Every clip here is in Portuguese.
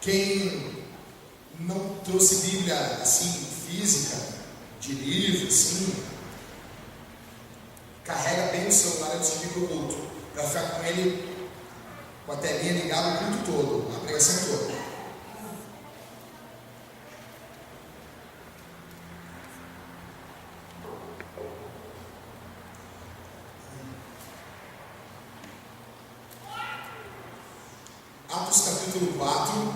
Quem não trouxe Bíblia assim, física, de livro, assim, carrega bem o celular antes de vir para o culto, para ficar com ele, com a telinha ligada o culto todo, a pregação toda. Atos capítulo 4,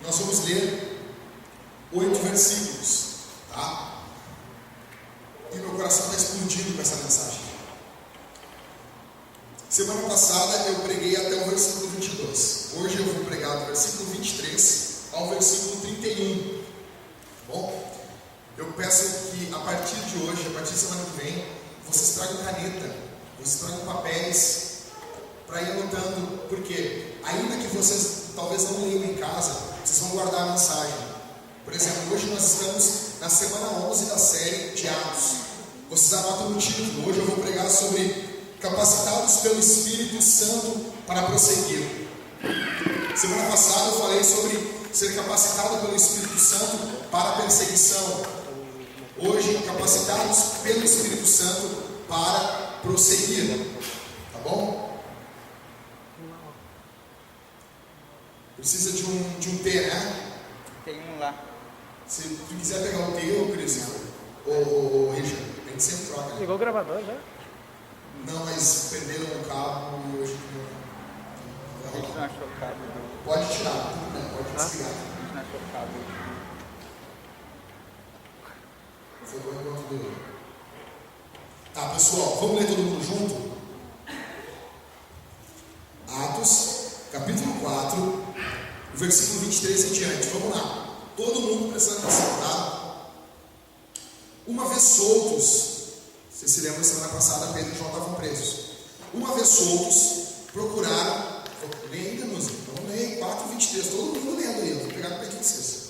nós vamos ler 8 versículos, tá? E meu coração está explodindo com essa mensagem. Semana passada eu preguei até o versículo 22. Hoje eu vou pregar do versículo 23 ao versículo 31. Tá bom? Eu peço que a partir de hoje, a partir da semana que vem, vocês tragam caneta, vocês tragam papéis para ir anotando, porque ainda que vocês talvez não leiam em casa, vocês vão guardar a mensagem. Por exemplo, hoje nós estamos na semana 11 da série de Atos. Vocês anotam o título. Hoje eu vou pregar sobre capacitados pelo Espírito Santo para prosseguir. Semana passada eu falei sobre ser capacitado pelo Espírito Santo para a perseguição. Hoje, capacitados pelo Espírito Santo para prosseguir. Tá bom? Precisa de um T, né? Tem um lá. Se tu quiser pegar o teu, Cris, ou Richard, a gente sempre troca. Né? Ligou o gravador já? Não, mas perderam o cabo e hoje A gente não achou o cabo do... pode tirar, pode desligar. A gente não achou o cabo. Foi bom enquanto durou. Tá, pessoal, vamos ler todo mundo junto? Atos, capítulo 4, versículo 23 em diante. Vamos lá. Todo mundo prestando atenção, tá? Uma vez soltos, vocês se lembram, semana passada Pedro e João estavam presos. Uma vez soltos, procuraram. Leia ainda, música. Vamos ler 4, 23. Todo mundo lendo aí. Eu vou pegar no pé de vocês.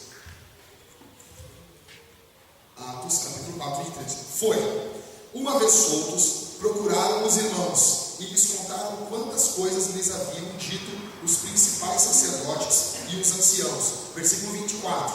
Atos, capítulo 4, 23. Foi. Uma vez soltos, procuraram os irmãos e lhes contaram quantas coisas lhes haviam dito os principais sacerdotes e os anciãos. Versículo 24.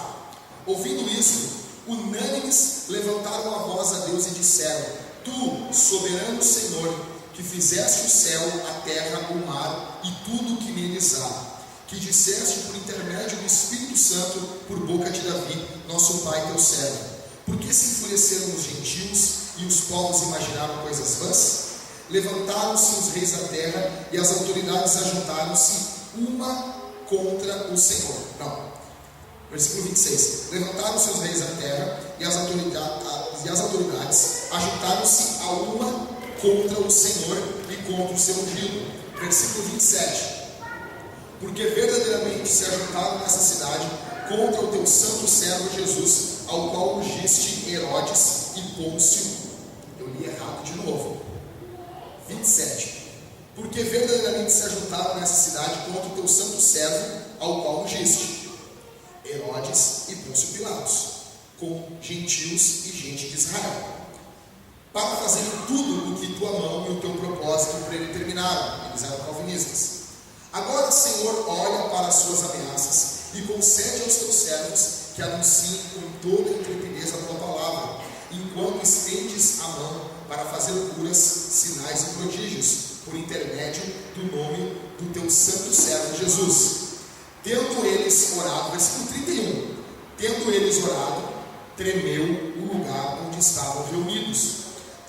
Ouvindo isso, unânimes levantaram a voz a Deus e disseram: Tu, soberano Senhor, que fizeste o céu, a terra, o mar e tudo o que neles há, que disseste por intermédio do Espírito Santo por boca de Davi, nosso pai, teu servo. Por que se enfureceram os gentios e os povos imaginaram coisas vãs? Levantaram-se os reis da terra e as autoridades ajuntaram-se uma contra o Senhor. Não. Versículo 26. Levantaram-se os reis da terra e as autoridades ajuntaram-se a uma contra o Senhor e contra o seu ungido. Versículo 27. Porque verdadeiramente se ajuntaram nessa cidade contra o teu santo servo Jesus, ao qual ungiste Herodes e Pôncio. Eu li errado de novo. 27. Porque verdadeiramente se ajuntaram nessa cidade contra o teu santo servo, ao qual ungiste Herodes e Pôncio Pilatos, com gentios e gente de Israel, para fazerem tudo o que tua mão e o teu propósito predeterminaram. Eles eram calvinistas. Agora, Senhor, olha para as suas ameaças e concede aos teus servos que anunciem com toda a intrepidez a tua palavra, enquanto estendes a mão para fazer curas, sinais e prodígios, por intermédio do nome do teu santo servo Jesus. Tendo eles orado, versículo 31, tendo eles orado, tremeu o lugar onde estavam reunidos.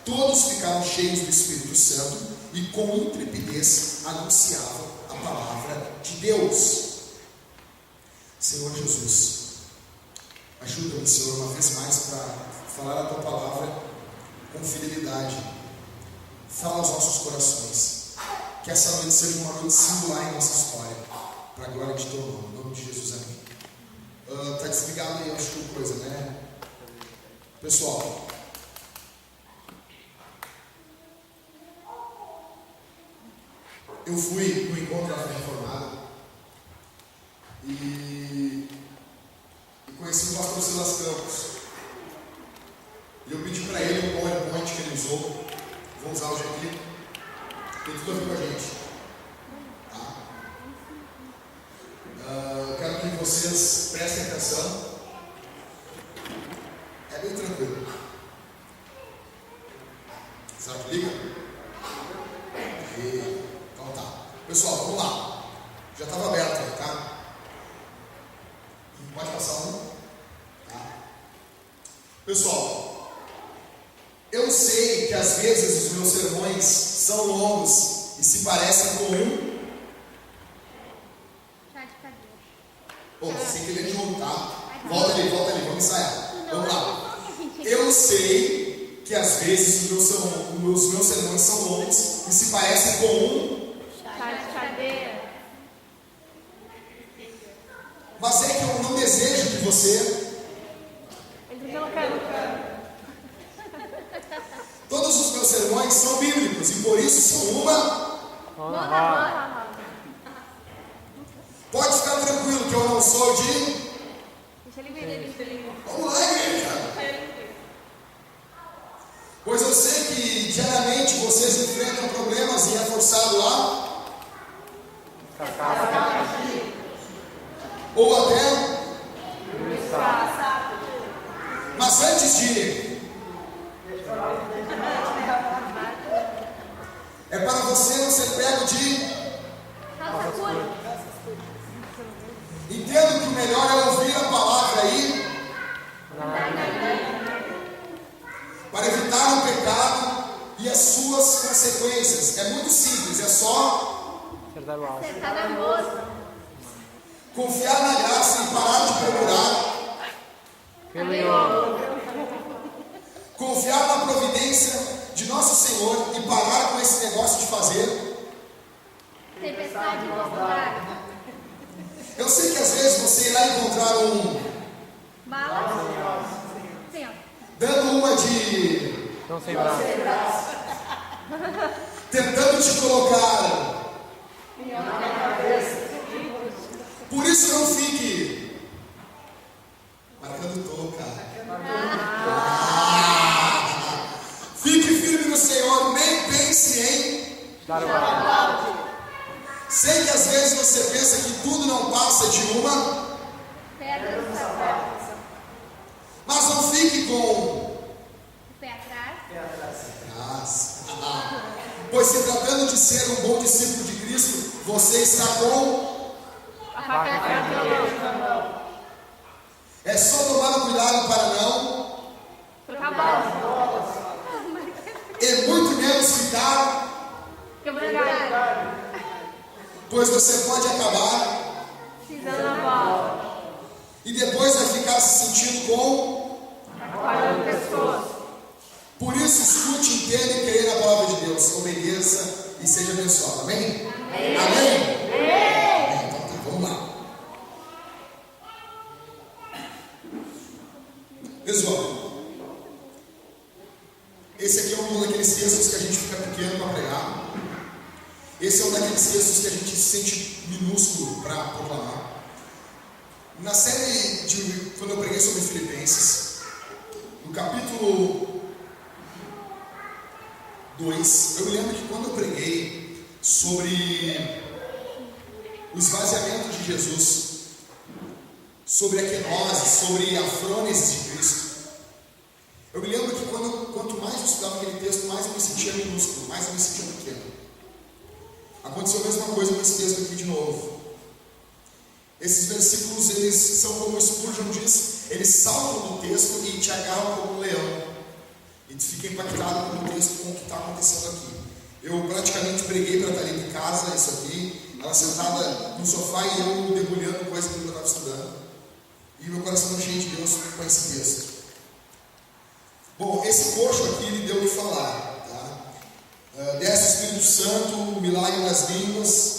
Todos ficaram cheios do Espírito Santo e com intrepidez anunciavam a palavra de Deus. Senhor Jesus, ajuda-me, Senhor, uma vez mais para falar a tua palavra com fidelidade. Fala aos nossos corações. Que essa noite seja uma noite singular em nossa história, para a glória de teu nome. Em nome de Jesus, amém. Está desligado aí, acho que coisa, né? Pessoal, eu fui no encontro da fé reformada e conheci o pastor Silas Campos. E eu pedi para ele um PowerPoint que ele usou. Vou usar hoje aqui. Tem tudo a ver com a gente. Tá? Eu quero que vocês prestem atenção. É bem tranquilo. Será que liga? Então tá. Pessoal, vamos lá. Já estava aberto aí, tá? Pode passar um? Tá. Pessoal, eu sei que às vezes os meus sermões são longos e se parecem com um. Você tem que ler junto, tá? Volta ali, vamos ensaiar. Vamos lá. Eu sei que às vezes os meus sermões são longos e se parecem com um. Mas é que eu não desejo que você. Todos os meus sermões são bíblicos e por isso são uma. Pode ficar tranquilo que eu não sou de. Vamos lá, igreja. Pois eu sei que diariamente vocês enfrentam problemas e é forçado a. Ou até. Mas antes de. É para você não ser pego de. Entendo que o melhor é ouvir a palavra aí. Para evitar o pecado e as suas consequências. É muito simples, é só. Confiar na graça e parar de procurar. Confiar na providência de nosso Senhor e parar com esse negócio de fazer. Tempestade voltar. Eu sei que às vezes você irá encontrar Mala. dando uma de. Não sem braço. Tentando te colocar. Por isso não fique marcando toca. Fique firme no Senhor, nem pense em. Sei que às vezes você pensa que tudo não passa de uma. Mas não fique com O pé atrás. Pois se tratando de ser um bom discípulo de Cristo, você está com. É só tomar cuidado para não. E muito menos ficar. Pois você pode acabar. E depois vai ficar se sentindo com. Por isso escute, entenda e creia na palavra de Deus. Obedeça e seja abençoado. Amém? Amém? Então tá, vamos lá. Pessoal, esse aqui é um daqueles textos que a gente fica pequeno para pregar. Esse é um daqueles textos que a gente se sente minúsculo para proclamar. Na série de quando eu preguei sobre Filipenses, no capítulo 2, eu me lembro que quando eu preguei sobre o esvaziamento de Jesus, sobre a quenose, sobre a frônese de Cristo, eu me lembro que quanto mais eu estudava aquele texto, mais eu me sentia minúsculo, mais eu me sentia pequeno. Aconteceu a mesma coisa com esse texto aqui de novo. Esses versículos, eles são como Spurgeon diz, eles saltam do texto e te agarram como um leão. E tu fica impactado com o texto, com o que está acontecendo aqui. Eu praticamente preguei para a Thalita em casa, isso aqui, ela sentada no sofá e eu debulhando coisa que eu estava estudando. E meu coração cheio de Deus com esse texto. Bom, esse coxo aqui ele deu o que falar. Tá? Desce o Espírito Santo, o milagre das línguas.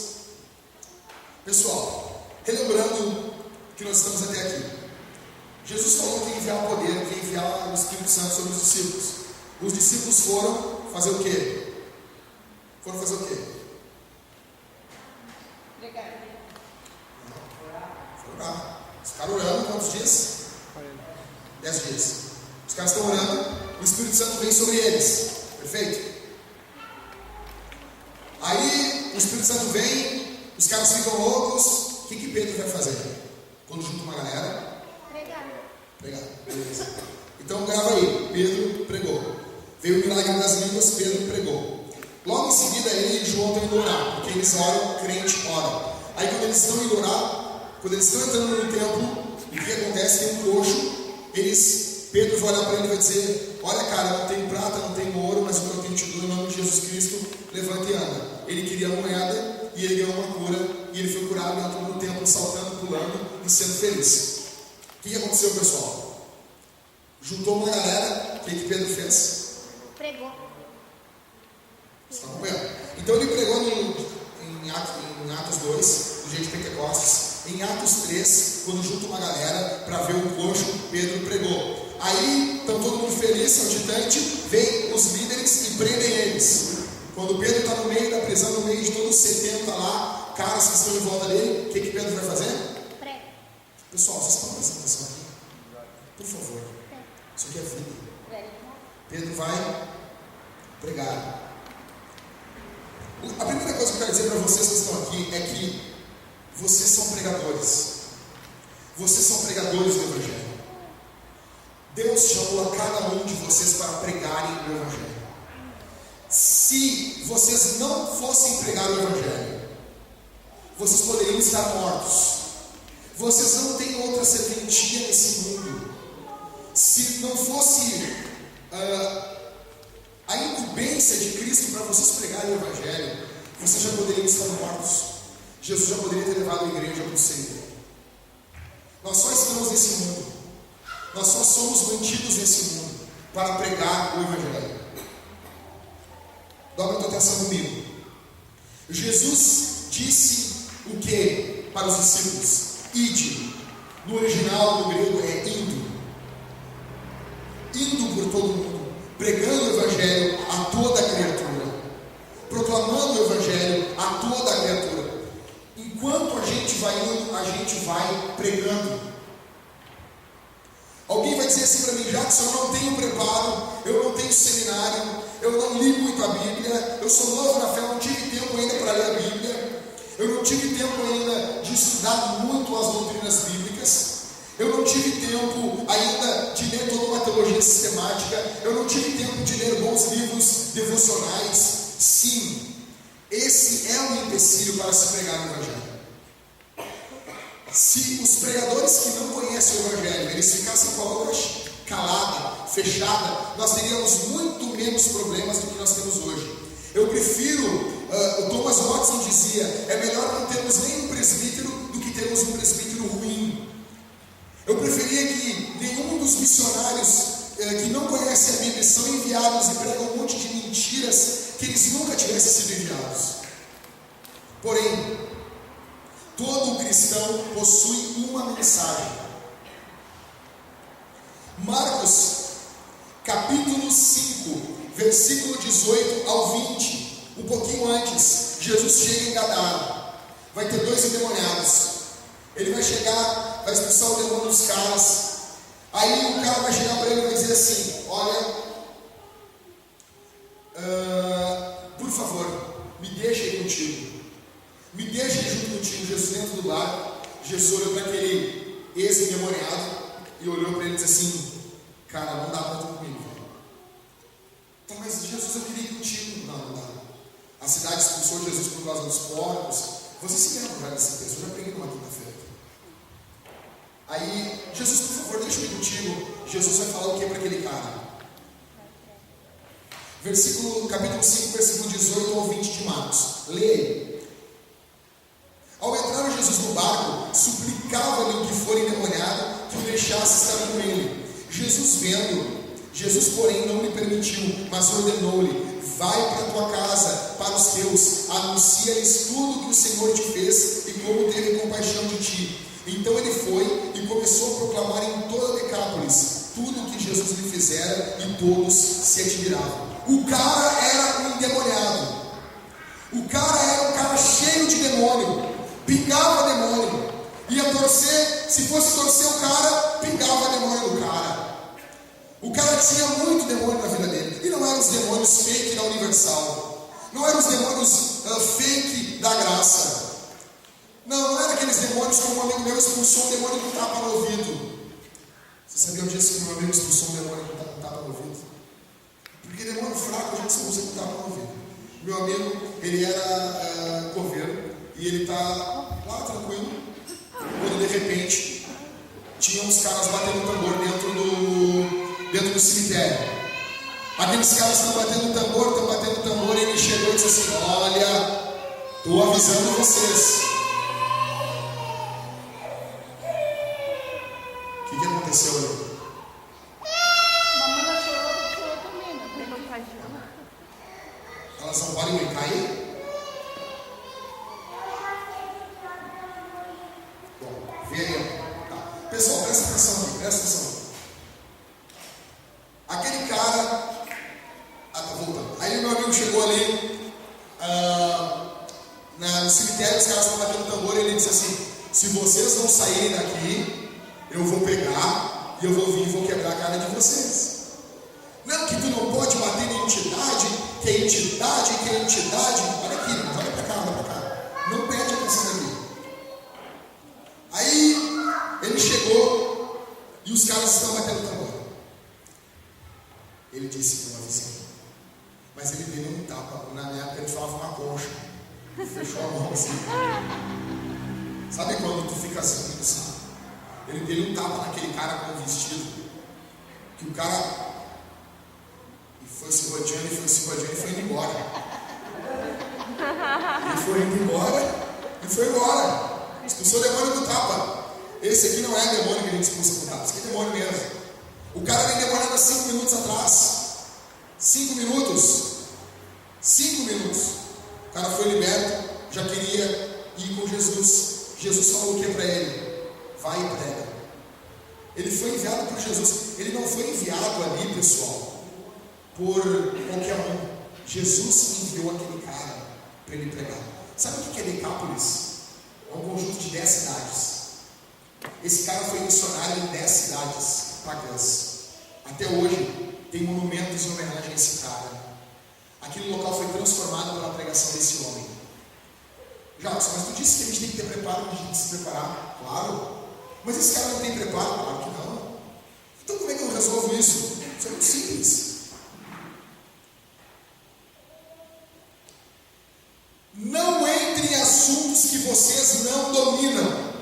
Pessoal, relembrando que nós estamos até aqui. Jesus falou que ia enviar o poder, que ia enviar o Espírito Santo sobre os discípulos. Os discípulos foram fazer o quê? Foram fazer o quê? Pregar. Foram orar. Os caras orando quantos dias? 10 dias. Os caras estão orando, o Espírito Santo vem sobre eles. Perfeito? Aí o Espírito Santo vem, os caras ficam loucos. O que Pedro vai fazer? Quando junta uma galera? Pregar. Pregar. Beleza. Então grava aí. Pedro pregou. Veio o milagre das línguas, Pedro pregou. Logo em seguida ele e João estão indo orar, porque eles oram, crente ora. Aí quando eles estão indo orar, quando eles estão entrando no templo, o que acontece? Tem um coxo, Pedro vai olhar para ele e vai dizer: olha cara, não tem prata, não tem ouro, mas o que eu tenho te dou em nome de Jesus Cristo, levanta e anda. Ele queria a moeda e ele ganhou uma cura, e ele foi curado, entrou no templo saltando, pulando e sendo feliz. O que aconteceu, pessoal? Juntou uma galera, o que Pedro fez? Pregou. Você está acompanhando? Então ele pregou em Atos 2, do jeito de Pentecostes. Em Atos 3, quando junta uma galera para ver o coxo, Pedro pregou. Aí estão todo mundo feliz, saltitante, vem os líderes e prendem eles. Quando Pedro está no meio da prisão, no meio de todos os 70 lá, caras que estão em volta dele, o que Pedro vai fazer? Prega. Pessoal, vocês estão prestando atenção aqui? Por favor. Isso aqui é vida. Pedro vai pregar. A primeira coisa que eu quero dizer para vocês que estão aqui é que vocês são pregadores. Vocês são pregadores do Evangelho. Deus chamou a cada um de vocês para pregarem o Evangelho. Se vocês não fossem pregar o Evangelho, vocês poderiam estar mortos. Vocês não têm outra serventia nesse mundo. Se não fosse a incumbência de Cristo para vocês pregarem o Evangelho, vocês já poderiam estar mortos. Jesus já poderia ter levado a igreja para o céu. Nós só estamos nesse mundo. Nós só somos mantidos nesse mundo para pregar o Evangelho. Dá muita atenção comigo. Jesus disse o que para os discípulos? Ide. No original, no grego, é indo. Indo por todo mundo, pregando o Evangelho a toda criatura, proclamando o Evangelho a toda criatura. Enquanto a gente vai indo, a gente vai pregando. Alguém vai dizer assim para mim: Jackson, eu não tenho preparo, eu não tenho seminário, eu não li muito a Bíblia, eu sou novo na fé, eu não tive tempo ainda para ler a Bíblia, eu não tive tempo ainda de estudar muito as doutrinas bíblicas, eu não tive tempo ainda de ler toda uma teologia sistemática, eu não tive tempo de ler bons livros devocionais. Sim, esse é um empecilho para se pregar no Evangelho. Se os pregadores que não conhecem o Evangelho, eles ficassem com a boca calada, fechada, nós teríamos muito menos problemas do que nós temos hoje. Eu prefiro, o Thomas Watson dizia, é melhor não termos nenhum presbítero do que termos um presbítero ruim. Eu preferia que nenhum dos missionários que não conhecem a Bíblia são enviados e pregam um monte de mentiras, que eles nunca tivessem sido enviados. Porém, todo cristão possui uma mensagem. Marcos, capítulo 5, versículo 18 ao 20, um pouquinho antes, Jesus chega em Gadara. Vai ter 2 endemoniados. Ele vai chegar, vai expulsar o demônio dos caras. Aí o cara vai chegar para ele e vai dizer assim: olha, por favor, me deixa ir contigo. Me deixa ir junto contigo. Jesus dentro do barco. Jesus olhou para aquele ex-endemoniado e olhou para ele e disse assim: cara, não dá para tu comigo. Tá, mas Jesus, eu queria ir contigo. Não dá. A cidade expulsou Jesus por causa dos porcos. Você se lembra já dessa pessoa? Eu já peguei numa quinta-feira. Aí, Jesus, por favor, deixa eu ir contigo. Jesus vai falar o que para aquele cara? Capítulo 5, versículo 18 ao 20 de Marcos. Leia. Ao entrar Jesus no barco, suplicava-lhe o que for endemoniado que o deixasse estar com ele. Jesus, porém, não lhe permitiu, mas ordenou-lhe: vai para a tua casa, para os teus, anuncia-lhes tudo o que o Senhor te fez e como teve compaixão de ti. Então ele foi e começou a proclamar em toda Decápolis tudo o que Jesus lhe fizera, e todos se admiravam. O cara era um endemoniado. O cara era um cara cheio de demônio. Pingava demônio. Ia torcer, se fosse torcer o cara, pingava demônio do cara. O cara tinha muito demônio na vida dele. E não eram os demônios fake da Universal. Não eram os demônios fake da graça. Não era aqueles demônios como um amigo meu expulsou um demônio com tapa no ouvido. Você sabia disso que meu amigo expulsou um demônio com tapa no ouvido? Porque demônio fraco a gente só usa com tapa no ouvido. Meu amigo, ele era coveiro e ele tá lá tranquilo, quando de repente tinha uns caras batendo tambor dentro do cemitério. Aqueles caras estão batendo tambor, e ele chegou e disse assim: olha, estou avisando vocês. O que aconteceu ali? Mamãe chorou dormindo. Elas não podem brincar aí? Bom, vê aí. Tá. Pessoal, presta atenção aqui, presta atenção. Aquele cara. Tá voltando. Aí meu amigo chegou ali no cemitério, os caras estavam batendo tambor e ele disse assim: se vocês não saírem daqui, eu vou pegar e eu vou vir e vou quebrar a cara de vocês. Não, que tu não pode bater em entidade, que é entidade, que é entidade. Olha aqui, olha pra cá. Não perde atenção daqui. Aí ele chegou e os caras estão batendo tambor. Ele disse que não avisei. Mas ele deu um tapa. Na minha época ele falava uma concha. Fechou a mão assim. Sabe quando tu fica assim, tu sabe? Ele deu um tapa naquele cara com o vestido. Que o cara foi se rodeando e foi indo embora. Ele foi indo embora e foi embora. Expulsou o demônio do tapa. Esse aqui não é demônio que a gente expulsa com tapa. Esse aqui é demônio mesmo. O cara vem demorando 5 minutos atrás. 5 minutos. 5 minutos. O cara foi liberto, já queria ir com Jesus. Jesus falou o que para ele? Vai e prega. Ele foi enviado por Jesus. Ele não foi enviado ali, pessoal, por qualquer um. Jesus enviou aquele cara para ele pregar. Sabe o que é Decápolis? É um conjunto de 10 cidades. Esse cara foi missionário em 10 cidades pagãs. Até hoje tem monumentos em homenagem a esse cara. Aquele local foi transformado pela pregação desse homem. Jacques, mas tu disse que a gente tem que ter preparo, que a gente tem que se preparar. Claro. Mas esse cara não tem preparo? Claro que não. Então como é que eu resolvo isso? Isso é muito simples. Não entre em assuntos que vocês não dominam.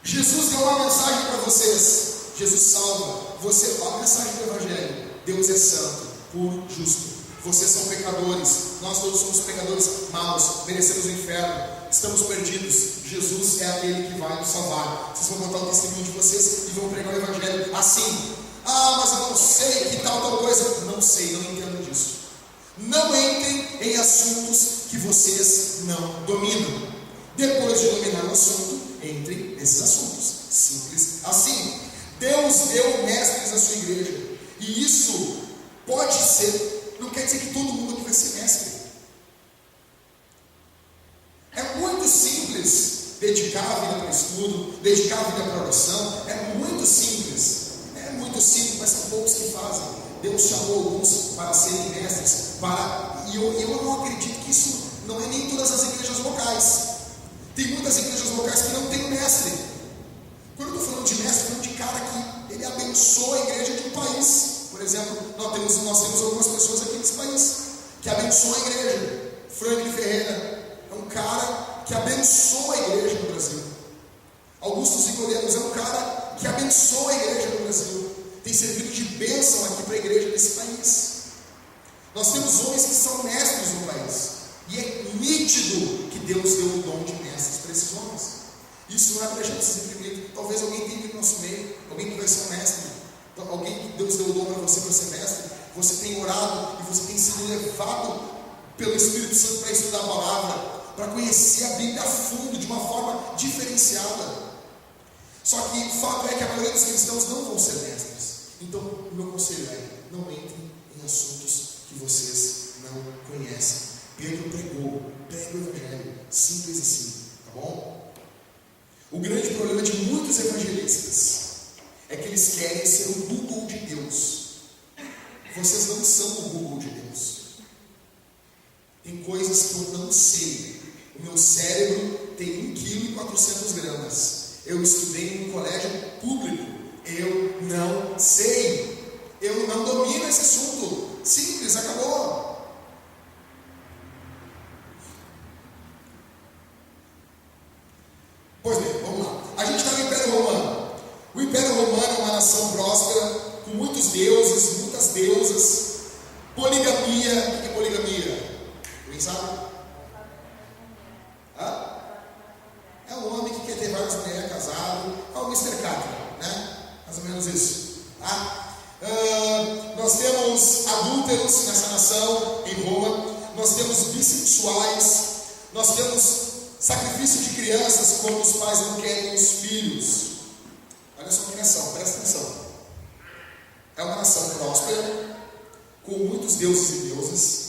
Jesus deu uma mensagem para vocês. Jesus salva. Você, a mensagem do Evangelho: Deus é santo, puro, justo. Vocês são pecadores. Nós todos somos pecadores maus. Merecemos o inferno. Estamos perdidos. Jesus é aquele que vai nos salvar. Vocês vão contar o testemunho de vocês e vão pregar o Evangelho assim. Ah, mas eu não sei que tal coisa. Não sei, não entendo disso. Não entrem em assuntos que vocês não dominam. Depois de dominar o assunto, entrem nesses assuntos. Simples assim. Deus deu mestres à sua igreja. E isso pode ser, não quer dizer que todo mundo aqui vai ser mestre. É muito simples dedicar a vida para estudo, dedicar a vida para oração. É muito simples. É muito simples, mas são poucos que fazem. Deus chamou alguns para serem mestres. E eu não acredito que isso não é nem em todas as igrejas locais. Tem muitas igrejas locais que não tem mestre. Quando eu estou falando de mestre, eu estou falando de cara que ele abençoa a igreja de um país. Por exemplo, nós temos algumas pessoas aqui nesse país que abençoam a igreja. Franklin Ferreira é um cara que abençoa a igreja no Brasil. Augusto Zigodemos é um cara que abençoa a igreja no Brasil. Tem servido de bênção aqui para a igreja desse país. Nós temos homens que são mestres no país. E é nítido que Deus deu o dom de mestres para esses homens. Isso não é para a gente se imprimir. Talvez alguém tenha aqui no nosso meio, alguém que vai ser um mestre, alguém que Deus deu o dom para você ser mestre. Você tem orado e você tem sido levado pelo Espírito Santo para estudar a palavra, para conhecer a Bíblia a fundo, de uma forma diferenciada. Só que o fato é que a maioria dos cristãos não vão ser mestres. Então, o meu conselho é: não entrem em assuntos que vocês não conhecem. Pedro pregou, pregue o Evangelho, simples assim, tá bom? O grande problema de muitos evangelistas é que eles querem ser o Google de Deus. Vocês não são o Google de Deus. Tem coisas que eu não sei. O meu cérebro tem 1,4 kg. Eu estudei em um colégio público. Eu não sei. Eu não domino esse assunto. Simples, acabou. Pois bem, vamos lá. A gente está no Império Romano. O Império Romano é uma nação próspera, com muitos deuses, muitas deusas. Poligamia. O que é poligamia? Quem sabe? É um homem que quer ter várias mulheres casado. É o Mr. Catra, né? Mais ou menos isso. Tá? Nós temos adúlteros nessa nação, em Roma. Nós temos bissexuais. Nós temos sacrifício de crianças quando os pais não querem os filhos. Olha só que nação, presta atenção. É uma nação próspera, com muitos deuses e deusas.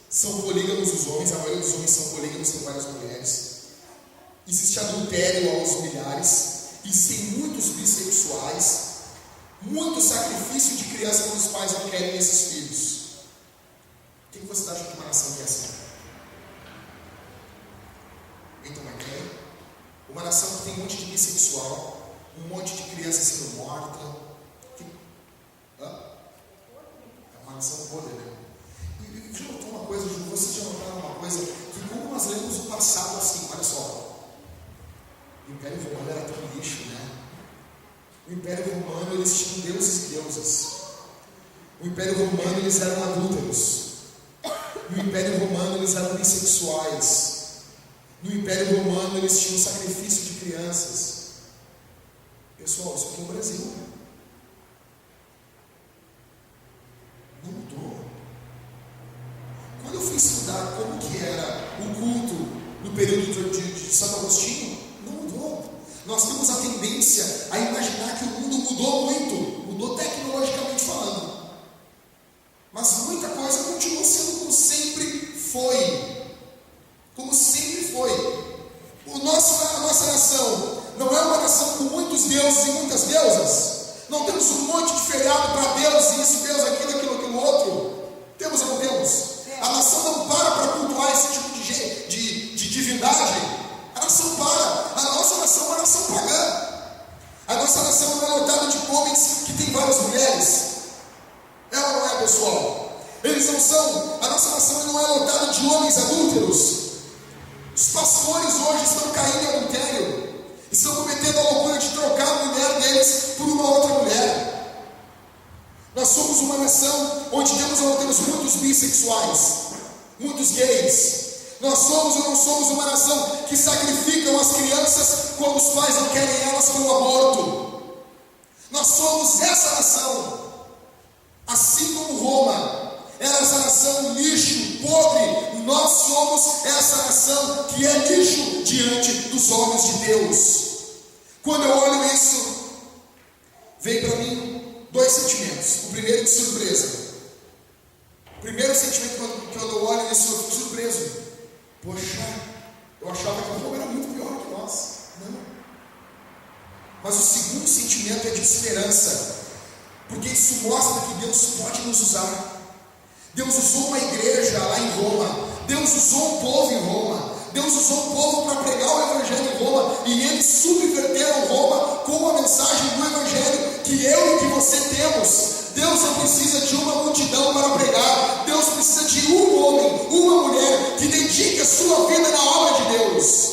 São polígamos os homens, a maioria dos homens são polígamos, têm várias mulheres. Existe adultério aos milhares. Existem muitos bissexuais. Muito sacrifício de criança quando os pais não querem esses filhos. O que você acha de uma nação que é assim? Então, uma nação que tem um monte de bissexual, um monte de criança sendo morta. É uma nação podre, né? E já notou uma coisa, Ju? Vocês já notaram uma coisa? Que como nós lemos o passado assim, olha só. O Império Romano era tão lixo, né? O Império Romano, eles tinham deuses e deusas. O Império Romano, eles eram adúlteros. No Império Romano, eles eram bissexuais. No Império Romano, eles tinham sacrifício de crianças. Pessoal, isso aqui é o Brasil. Não mudou. Quando eu fui estudar como que era o culto no período de Santo Agostinho, não mudou. Nós temos a tendência a imaginar que o mundo mudou muito, mudou tecnologicamente falando. Mas muita coisa continua sendo como sempre foi. Como sempre foi. A nossa nação não é uma nação com muitos deuses e muitas deusas. Não temos um monte de feriado para Deus, isso, Deus, aquilo, outro. Temos ou não temos? A nação não para cultuar esse tipo de divindade. A nação para. A nossa nação é uma nação pagã. A nossa nação não é lotada de homens que tem várias mulheres. É ou não é, pessoal? Eles não são. A nossa nação não é lotada de homens adúlteros. Os pastores hoje estão caindo em adultério. Estão cometendo a loucura de trocar a mulher deles por uma outra mulher. Nós somos uma nação onde temos muitos bissexuais, muitos gays. Nós somos ou não somos uma nação que sacrificam as crianças quando os pais não querem elas com o aborto. Nós somos essa nação. Assim como Roma era essa nação lixo, podre, nós somos essa nação que é lixo diante dos olhos de Deus. Quando eu olho isso, vem para mim dois sentimentos. O primeiro de surpresa. O primeiro sentimento quando eu olho isso, eu fico surpreso. Poxa, eu achava que o povo era muito pior que nós. Não. Mas o segundo sentimento é de esperança, porque isso mostra que Deus pode nos usar. Deus usou uma igreja lá em Roma. Deus usou um povo em Roma. Deus usou um povo para pregar o evangelho em Roma. E eles subverteram Roma com a mensagem do evangelho que eu e que você temos. Deus não precisa de uma multidão para pregar. Deus precisa de um homem, uma mulher que dedique a sua vida na obra de Deus.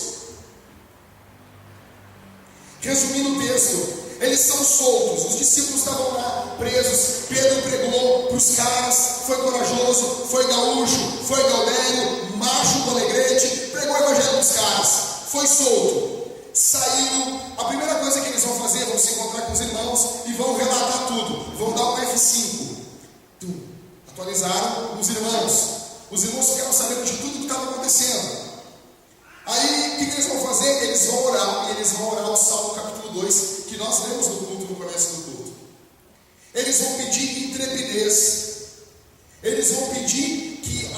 Resumindo o texto, eles são soltos. Os discípulos estavam lá presos. Pedro pregou para os caras. Foi corajoso, foi gaúcho, foi gaudério, macho do alegrete. Pregou o evangelho para os caras. Foi solto. Saiu. A primeira coisa que eles vão fazer, vão se encontrar com os irmãos e vão relatar tudo. Vão dar um F5. Atualizaram os irmãos. Os irmãos ficaram sabendo de tudo que estava acontecendo. Aí, o que eles vão fazer? Eles vão orar. E eles vão orar o Salmo capítulo 2, que nós lemos no culto, no começo do culto. Eles vão pedir intrepidez. Eles vão pedir que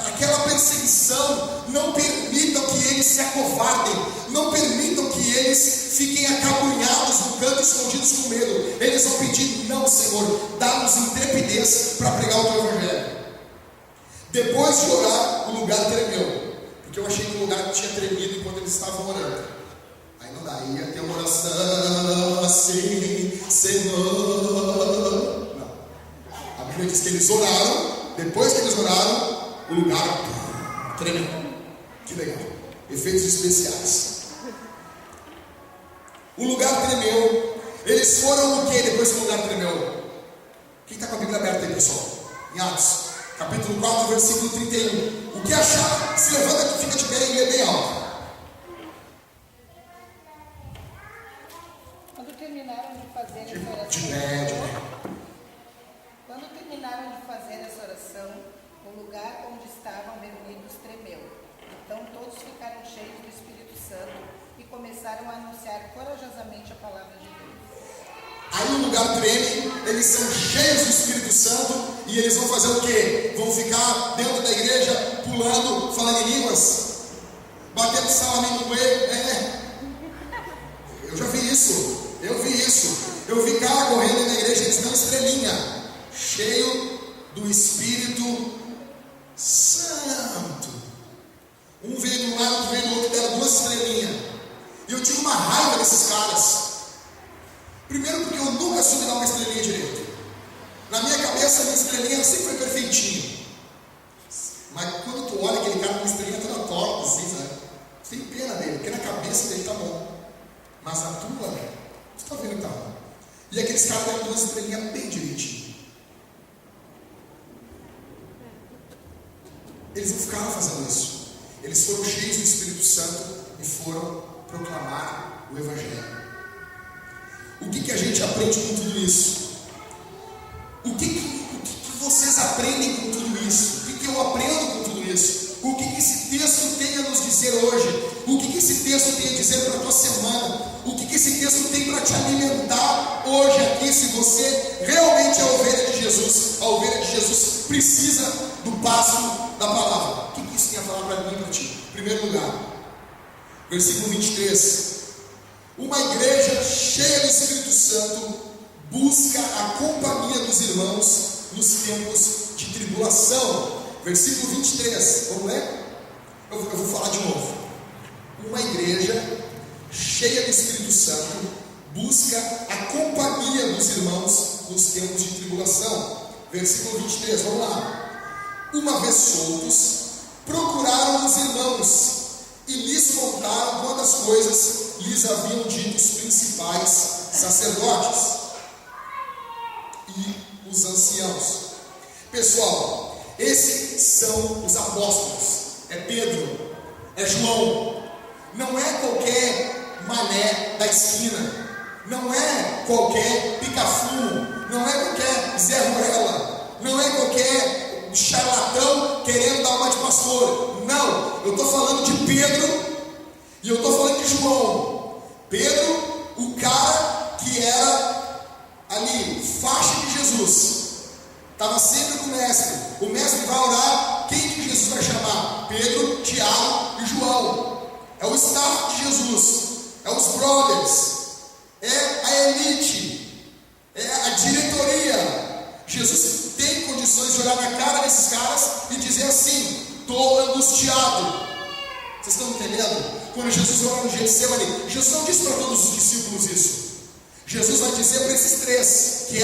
aquela perseguição não permitam que eles se acovardem. Não permitam que eles fiquem acabrunhados no canto, escondidos com medo. Eles vão pedir: não, Senhor, dá-nos intrepidez para pregar o teu evangelho. Depois de orar, o lugar tremeu. porque eu achei que o lugar tinha tremido enquanto eles estavam orando. Aí não dá, ia ter uma oração assim, Senhor. Não. A Bíblia diz que eles oraram, depois que eles oraram, o lugar tremeu. Que legal. Efeitos especiais. O lugar tremeu. Eles foram o que depois que o lugar tremeu? Quem está com a Bíblia aberta aí, pessoal? Em Atos, capítulo 4, versículo 31. O que achar? Se levanta aqui, fica de pé e lê bem alto. Quando terminaram de fazer essa oração, De pé. quando terminaram de fazer essa oração, o lugar onde estavam reunidos tremeu. Então todos ficaram cheios do Espírito Santo e começaram a anunciar corajosamente a palavra de Deus. Aí o lugar treme, eles são cheios do Espírito Santo e eles vão fazer o quê? Vão ficar dentro da igreja, pulando, falando em línguas, batendo salamim no coelho. Eu já vi isso, eu vi cara correndo na igreja, eles dão estrelinha, cheio do Espírito Santo. Um veio de um lado, outro veio do outro, deram 2 estrelinhas. E eu tive uma raiva desses caras. Primeiro porque eu nunca soube dar uma estrelinha direito. Na minha cabeça, a minha estrelinha sempre foi perfeitinha. Mas quando tu olha aquele cara com a estrelinha toda torta, assim, sabe? Tu tem pena dele, porque na cabeça dele tá bom. Mas na tua, tu tá vendo que tá bom. E aqueles caras deram 2 estrelinhas bem direitinho. Eles não ficaram fazendo isso. Eles foram cheios do Espírito Santo e foram proclamar o Evangelho. O que a gente aprende com tudo isso? O que vocês aprendem com tudo isso? O que eu aprendo com tudo isso? O que esse texto tem a nos dizer hoje? O que esse texto tem a dizer para a tua semana? O que esse texto tem para te alimentar hoje aqui, se você realmente é a ovelha de Jesus? A ovelha de Jesus precisa do pasto da palavra. O que isso tem a falar para mim e para ti? Em primeiro lugar, versículo 23. Uma igreja cheia do Espírito Santo busca a companhia dos irmãos nos tempos de tribulação. Versículo 23, vamos ler? Eu vou falar de novo. Uma igreja cheia do Espírito Santo busca a companhia dos irmãos nos tempos de tribulação. Versículo 23, vamos lá. Uma vez soltos, procuraram os irmãos e lhes contaram quantas coisas lhes haviam dito os principais sacerdotes e os anciãos. Pessoal, esses são os apóstolos. É Pedro, é João. Não é qualquer mané da esquina, não é qualquer pica-fumo, não é qualquer Zé Ruela, não é qualquer charlatão querendo dar uma de pastor. Não, eu estou falando de Pedro e eu estou falando de João. Pedro, o cara que era ali, faixa de Jesus, estava sempre com o mestre. O mestre vai orar, quem que Jesus vai chamar? Pedro, Tiago e João. É o staff de Jesus, é os brothers, é a elite, é a diretoria. Jesus tem condições de olhar na cara desses caras e dizer assim: estou angustiado. Vocês estão entendendo? Quando Jesus ora no Getsemane, Jesus não disse para todos os discípulos isso. Jesus vai dizer para esses 3 que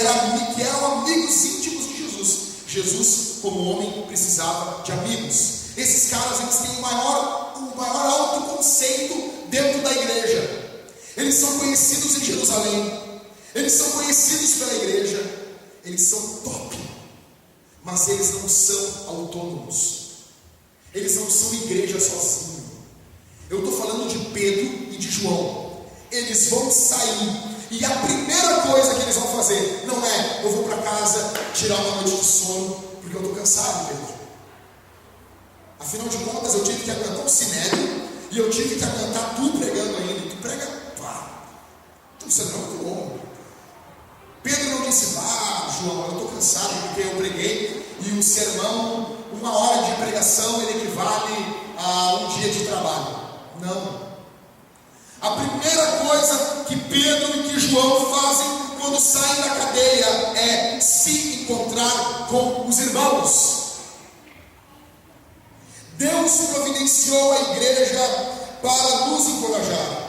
eram amigos íntimos de Jesus. Jesus, como homem, precisava de amigos. Esses caras, eles têm o maior autoconceito dentro da igreja. Eles são conhecidos em Jerusalém, eles são conhecidos pela igreja, eles são top, mas eles não são autônomos, eles não são igreja sozinhos. Eu estou falando de Pedro e de João. Eles vão sair e a primeira coisa que eles vão fazer não é: eu vou para casa tirar uma noite de sono porque eu estou cansado, Pedro. Afinal de contas, eu tive que aguentar um sinédrio e eu tive que aguentar tu pregando ainda. Tu prega, pá, tu sermão é muito bom. Pedro não disse: João, eu estou cansado porque eu preguei e o sermão, 1 hora de pregação, ele equivale a um dia de trabalho. Não. A primeira coisa que Pedro e que João fazem quando saem da cadeia é se encontrar com os irmãos. Deus providenciou a igreja para nos encorajar.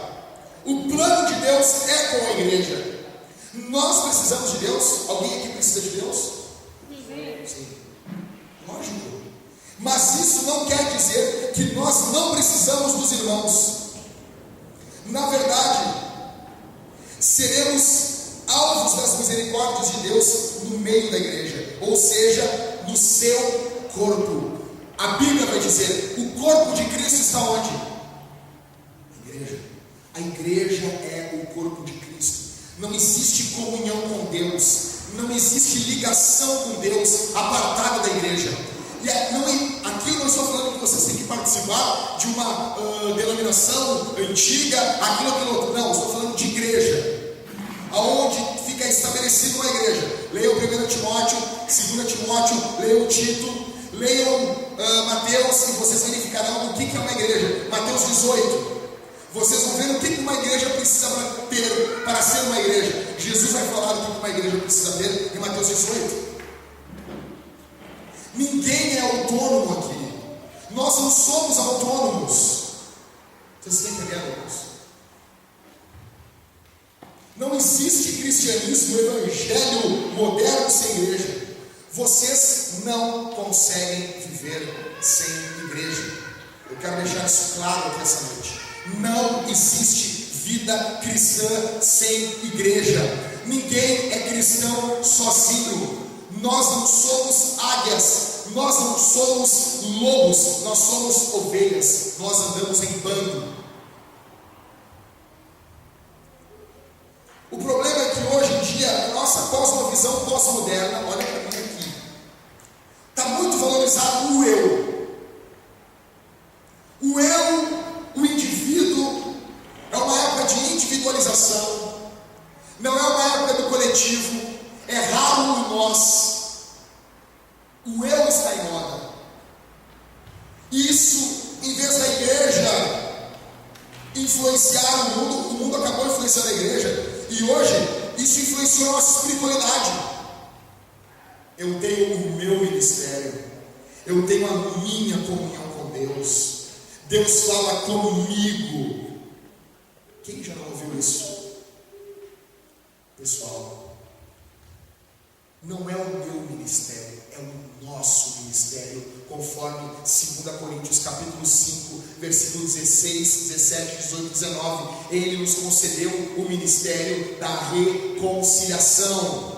O plano de Deus é com a igreja. Nós precisamos de Deus? Alguém aqui precisa de Deus? Sim. Lógico. Mas isso não quer dizer que nós não precisamos dos irmãos. Na verdade, seremos alvos das misericórdias de Deus no meio da igreja, ou seja, no seu corpo. A Bíblia vai dizer: o corpo de Cristo está onde? Na igreja. A igreja é o corpo de Cristo. Não existe comunhão com Deus, não existe ligação com Deus apartada da igreja. E aqui eu não estou falando que vocês têm que participar de uma denominação antiga, aquilo outro. Não, eu estou falando de igreja, aonde fica estabelecido uma igreja. Leiam 1 Timóteo, 2 Timóteo, leiam Tito, leiam Mateus, e vocês verificarão o que é uma igreja. Mateus 18. Vocês vão ver o que uma igreja precisa ter para ser uma igreja. Jesus vai falar o que uma igreja precisa ter em Mateus 18. Ninguém é autônomo aqui. Nós não somos autônomos. Vocês estão entendendo isso? Não existe cristianismo, evangelho moderno sem igreja. Vocês não conseguem viver sem igreja. Eu quero deixar isso claro aqui essa noite. Não existe vida cristã sem igreja. Ninguém é cristão sozinho. Nós não somos águias, nós não somos lobos, nós somos ovelhas, nós andamos em bando. O problema é que hoje em dia, a nossa cosmovisão pós-moderna, olha para mim aqui, está muito valorizado o eu. O eu, o indivíduo, é uma época de individualização, não é uma época do coletivo, é raro o nós. O eu está em moda. Isso, em vez da igreja influenciar o mundo acabou influenciando a igreja, e hoje isso influenciou a nossa espiritualidade. Eu tenho o meu ministério, eu tenho a minha comunhão com Deus, Deus fala comigo. Quem já não ouviu isso? Pessoal, não é o meu ministério, é o nosso ministério, conforme 2 Coríntios capítulo 5, versículo 16, 17, 18, 19. Ele nos concedeu o ministério da reconciliação.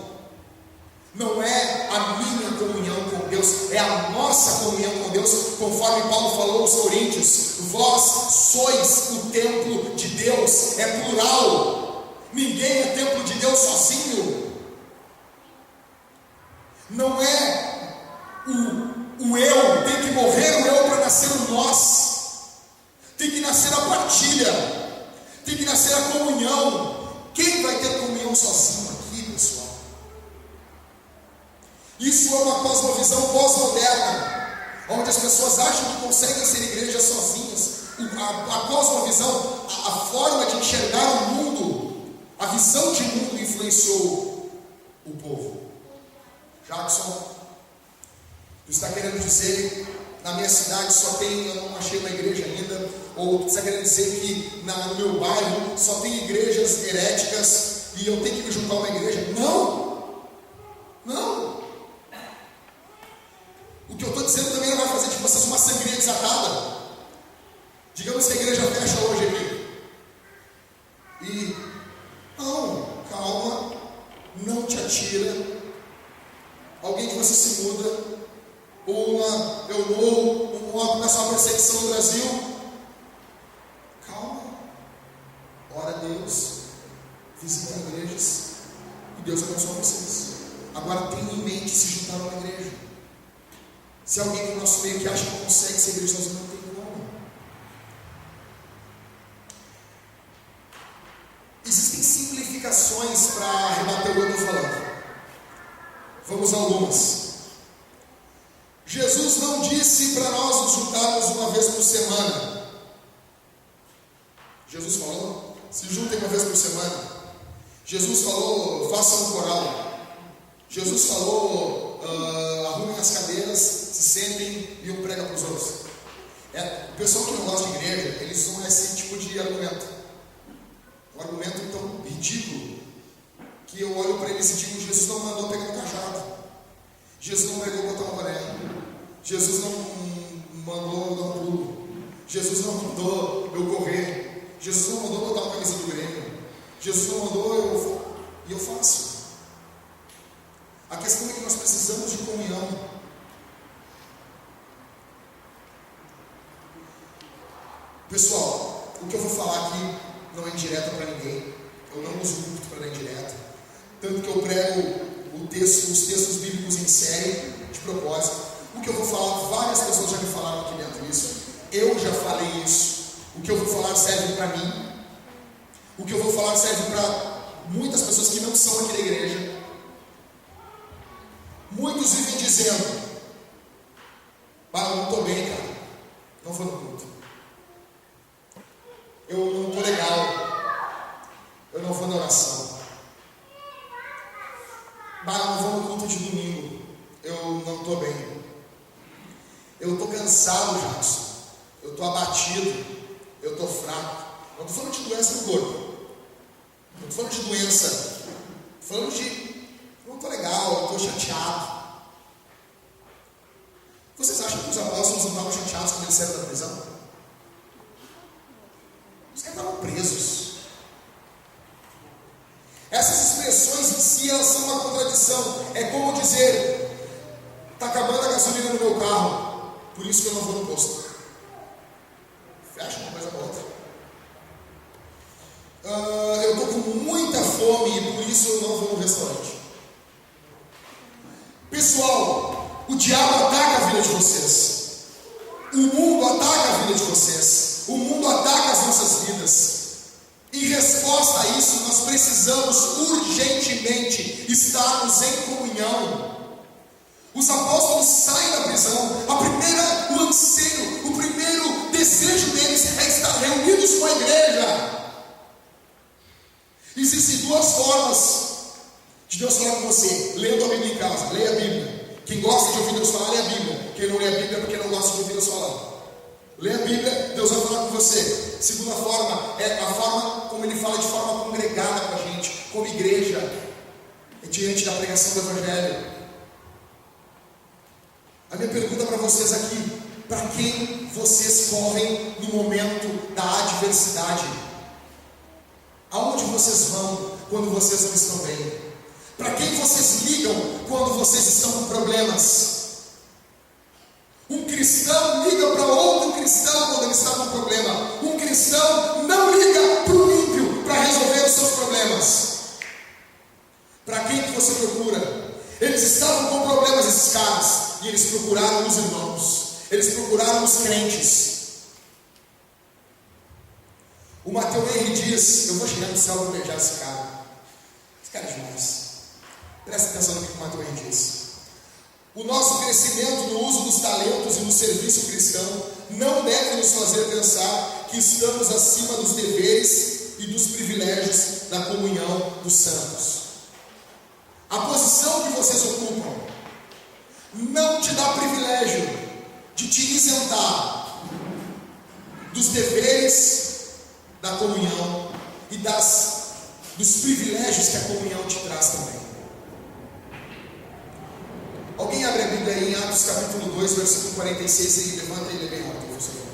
Não é a minha comunhão com Deus, é a nossa comunhão com Deus, conforme Paulo falou aos Coríntios: vós sois o templo de Deus. É plural, ninguém é templo de Deus sozinho. Não é o eu, tem que morrer o eu para nascer o nós. Tem que nascer a partilha, tem que nascer a comunhão. Quem vai ter comunhão sozinho aqui, pessoal? Isso é uma cosmovisão pós-moderna, onde as pessoas acham que conseguem ser igrejas sozinhas. A cosmovisão, a forma de enxergar o mundo, a visão de mundo influenciou o povo. Jackson, tu está querendo dizer na minha cidade só tem, eu não achei uma igreja ainda, ou tu está querendo dizer que no meu bairro só tem igrejas heréticas e eu tenho que me juntar a uma igreja? Não, não. O que eu estou dizendo também não vai fazer de vocês uma sangria desatada. Digamos que a igreja fecha hoje aqui. E, não, calma, não te atira. Alguém de vocês se muda, ou começa uma perseguição no Brasil. Calma, ora a Deus, visita igrejas, e Deus abençoa vocês. Agora tenha em mente se juntar a uma igreja. Se alguém do nosso meio que acha que consegue ser igreja sozinho, não tem como. Existem simplificações para rebater o que eu estou falando. Vamos a algumas. Jesus não disse para nós nos juntarmos uma vez por semana. Jesus falou, se juntem uma vez por semana. Jesus falou, façam um coral. Jesus falou, arrumem as cadeiras, se sentem e um prega para os outros. O pessoal que não gosta de igreja, eles usam esse tipo de argumento. Um argumento tão ridículo que eu olho para eles e digo: Jesus não mandou pegar um cajado, Jesus não mandou botar um boné, Jesus não mandou dar um pulo, Jesus não mandou eu correr, Jesus não mandou botar uma camisa do Grêmio, Jesus não mandou e eu faço. A questão é que nós precisamos de comunhão. Pessoal, o que eu vou falar aqui não é indireta para ninguém. Eu não uso muito para dar indireta. Tanto que eu prego os textos bíblicos em série, de propósito. O que eu vou falar, várias pessoas já me falaram aqui dentro disso. Eu já falei isso. O que eu vou falar serve para mim. O que eu vou falar serve para muitas pessoas que não são aqui da igreja. Muitos vivem dizendo: eu não estou bem, cara. Não vou no culto. Eu não estou legal. Eu não vou na oração. Eu não vou no culto de domingo. Eu não estou bem. Eu estou cansado, Jackson. Eu estou abatido. Eu estou fraco. Não estou falando de doença no corpo. Não estou falando de doença. Estou falando de: não estou legal, eu estou chateado. Vocês acham que os apóstolos não estavam chateados quando eles saíram da prisão? Os caras estavam presos. Essas expressões em si, elas são uma contradição. É como dizer: está acabando a gasolina no meu carro, por isso que eu não vou no posto. Fecha uma coisa com a outra. Eu estou com muita fome e por isso eu não vou no restaurante. Pessoal, o diabo ataca a vida de vocês. O mundo ataca a vida de vocês. O mundo ataca as nossas vidas. Em resposta a isso, nós precisamos urgentemente estarmos em comunhão. Os apóstolos saem da prisão. O anseio, o primeiro desejo deles é estar reunidos com a igreja. Existem duas formas de Deus falar com você: lendo a Bíblia em casa. Leia a Bíblia. Quem gosta de ouvir Deus falar, lê a Bíblia. Quem não lê a Bíblia é porque não gosta de ouvir Deus falar. Lê a Bíblia, Deus vai falar com você. Segunda forma é a forma como Ele fala de forma congregada com a gente, como igreja, diante da pregação do Evangelho. A minha pergunta para vocês aqui: para quem vocês correm no momento da adversidade? Aonde vocês vão quando vocês não estão bem? Para quem vocês ligam quando vocês estão com problemas? Um cristão liga para outro cristão quando ele está com problema. Um cristão não liga para o ímpio para resolver os seus problemas. Para quem que você procura? Eles estavam com problemas, esses caras, e eles procuraram os irmãos. Eles procuraram os crentes. O Mateus Henry diz: eu vou chegar no céu e vou beijar esse cara. Esse cara é demais. Presta atenção no que o Mateus Henry diz. O nosso crescimento no uso dos talentos e no serviço cristão não deve nos fazer pensar que estamos acima dos deveres e dos privilégios da comunhão dos santos. A posição que vocês ocupam não te dá privilégio de te isentar dos deveres da comunhão e dos privilégios que a comunhão te traz também. Alguém abre a Bíblia aí em Atos capítulo 2, versículo 46, e levanta e lê bem alto, por favor.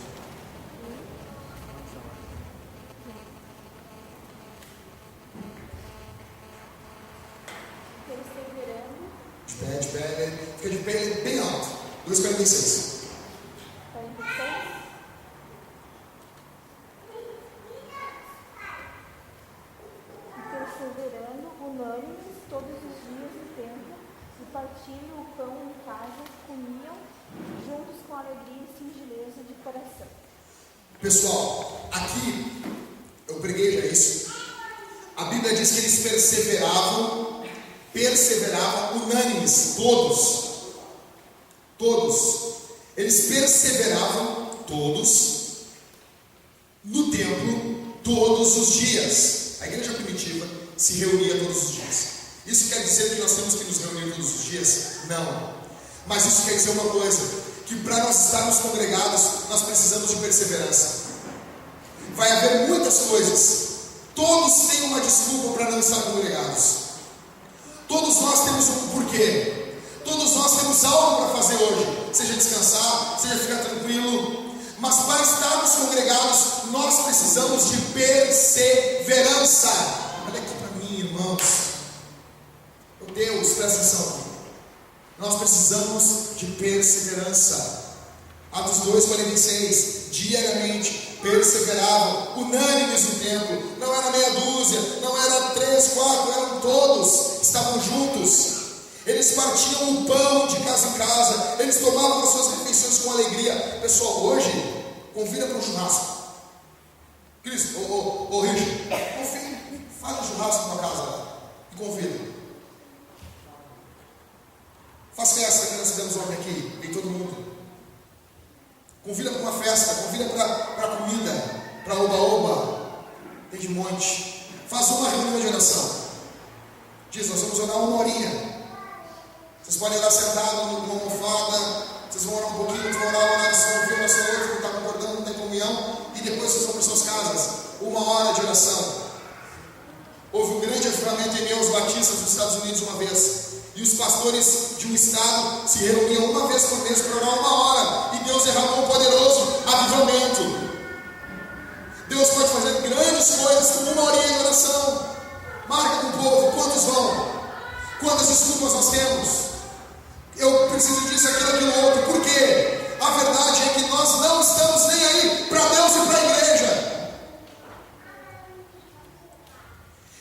De pé, fica de pé bem alto. 2,46. Perseverando, unânimes, todos os dias do templo, e partindo o pão em casa, comiam juntos com alegria e singeleza de coração. Pessoal, aqui eu preguei já isso. A Bíblia diz que eles perseveravam unânimes, todos. Eles perseveravam todos no templo todos os dias. A igreja primitiva se reunia todos os dias. Isso quer dizer que nós temos que nos reunir todos os dias? Não. Mas isso quer dizer uma coisa: que para nós estarmos congregados, nós precisamos de perseverança. Vai haver muitas coisas. Todos têm uma desculpa para não estar congregados. Todos nós temos um porquê. Todos nós temos algo para fazer hoje. Seja descansar, seja ficar tranquilo. Mas para estarmos congregados, nós precisamos de perseverança. Olha aqui para mim, irmãos. Meu Deus, presta atenção. Nós precisamos de perseverança. Atos 2:46. Diariamente perseveravam, unânimes no templo. Não era meia dúzia, não era 3, 4, eram todos, estavam juntos. Eles partiam o pão de casa em casa, eles tomavam as suas refeições com alegria. Pessoal, hoje, convida para um churrasco. Cris, Richard, faz um churrasco na tua casa e convida. Faz festa que nós fizemos ontem aqui, vem todo mundo. Convida para uma festa, convida para comida, para oba-oba, tem de monte. Faz uma reunião de oração. Diz, nós vamos orar 1 horinha. Vocês podem orar sentado numa almofada, vocês vão orar um pouquinho, vocês vão orar, vocês vão ouvir uma oração outra, não está concordando, não tem comunhão, e depois vocês vão para suas casas. 1 hora de oração. Houve um grande avivamento em meus batistas nos Estados Unidos uma vez. E os pastores de um estado se reuniam uma vez por mês para orar 1 hora. E Deus derramou um poderoso avivamento. Deus pode fazer grandes coisas com 1 horinha de oração. Marca com o povo, quantos vão? Quantas desculpas nós temos? Eu preciso disso, aquilo, outro. Por quê? A verdade é que nós não estamos nem aí para Deus e para a igreja.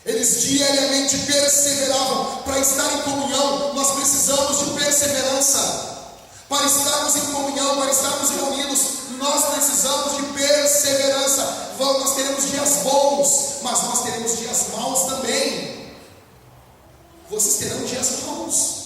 Eles diariamente perseveravam. Para estar em comunhão, nós precisamos de perseverança. Para estarmos em comunhão, para estarmos reunidos, nós precisamos de perseverança. Nós teremos dias bons, mas nós teremos dias maus também. Vocês terão dias maus.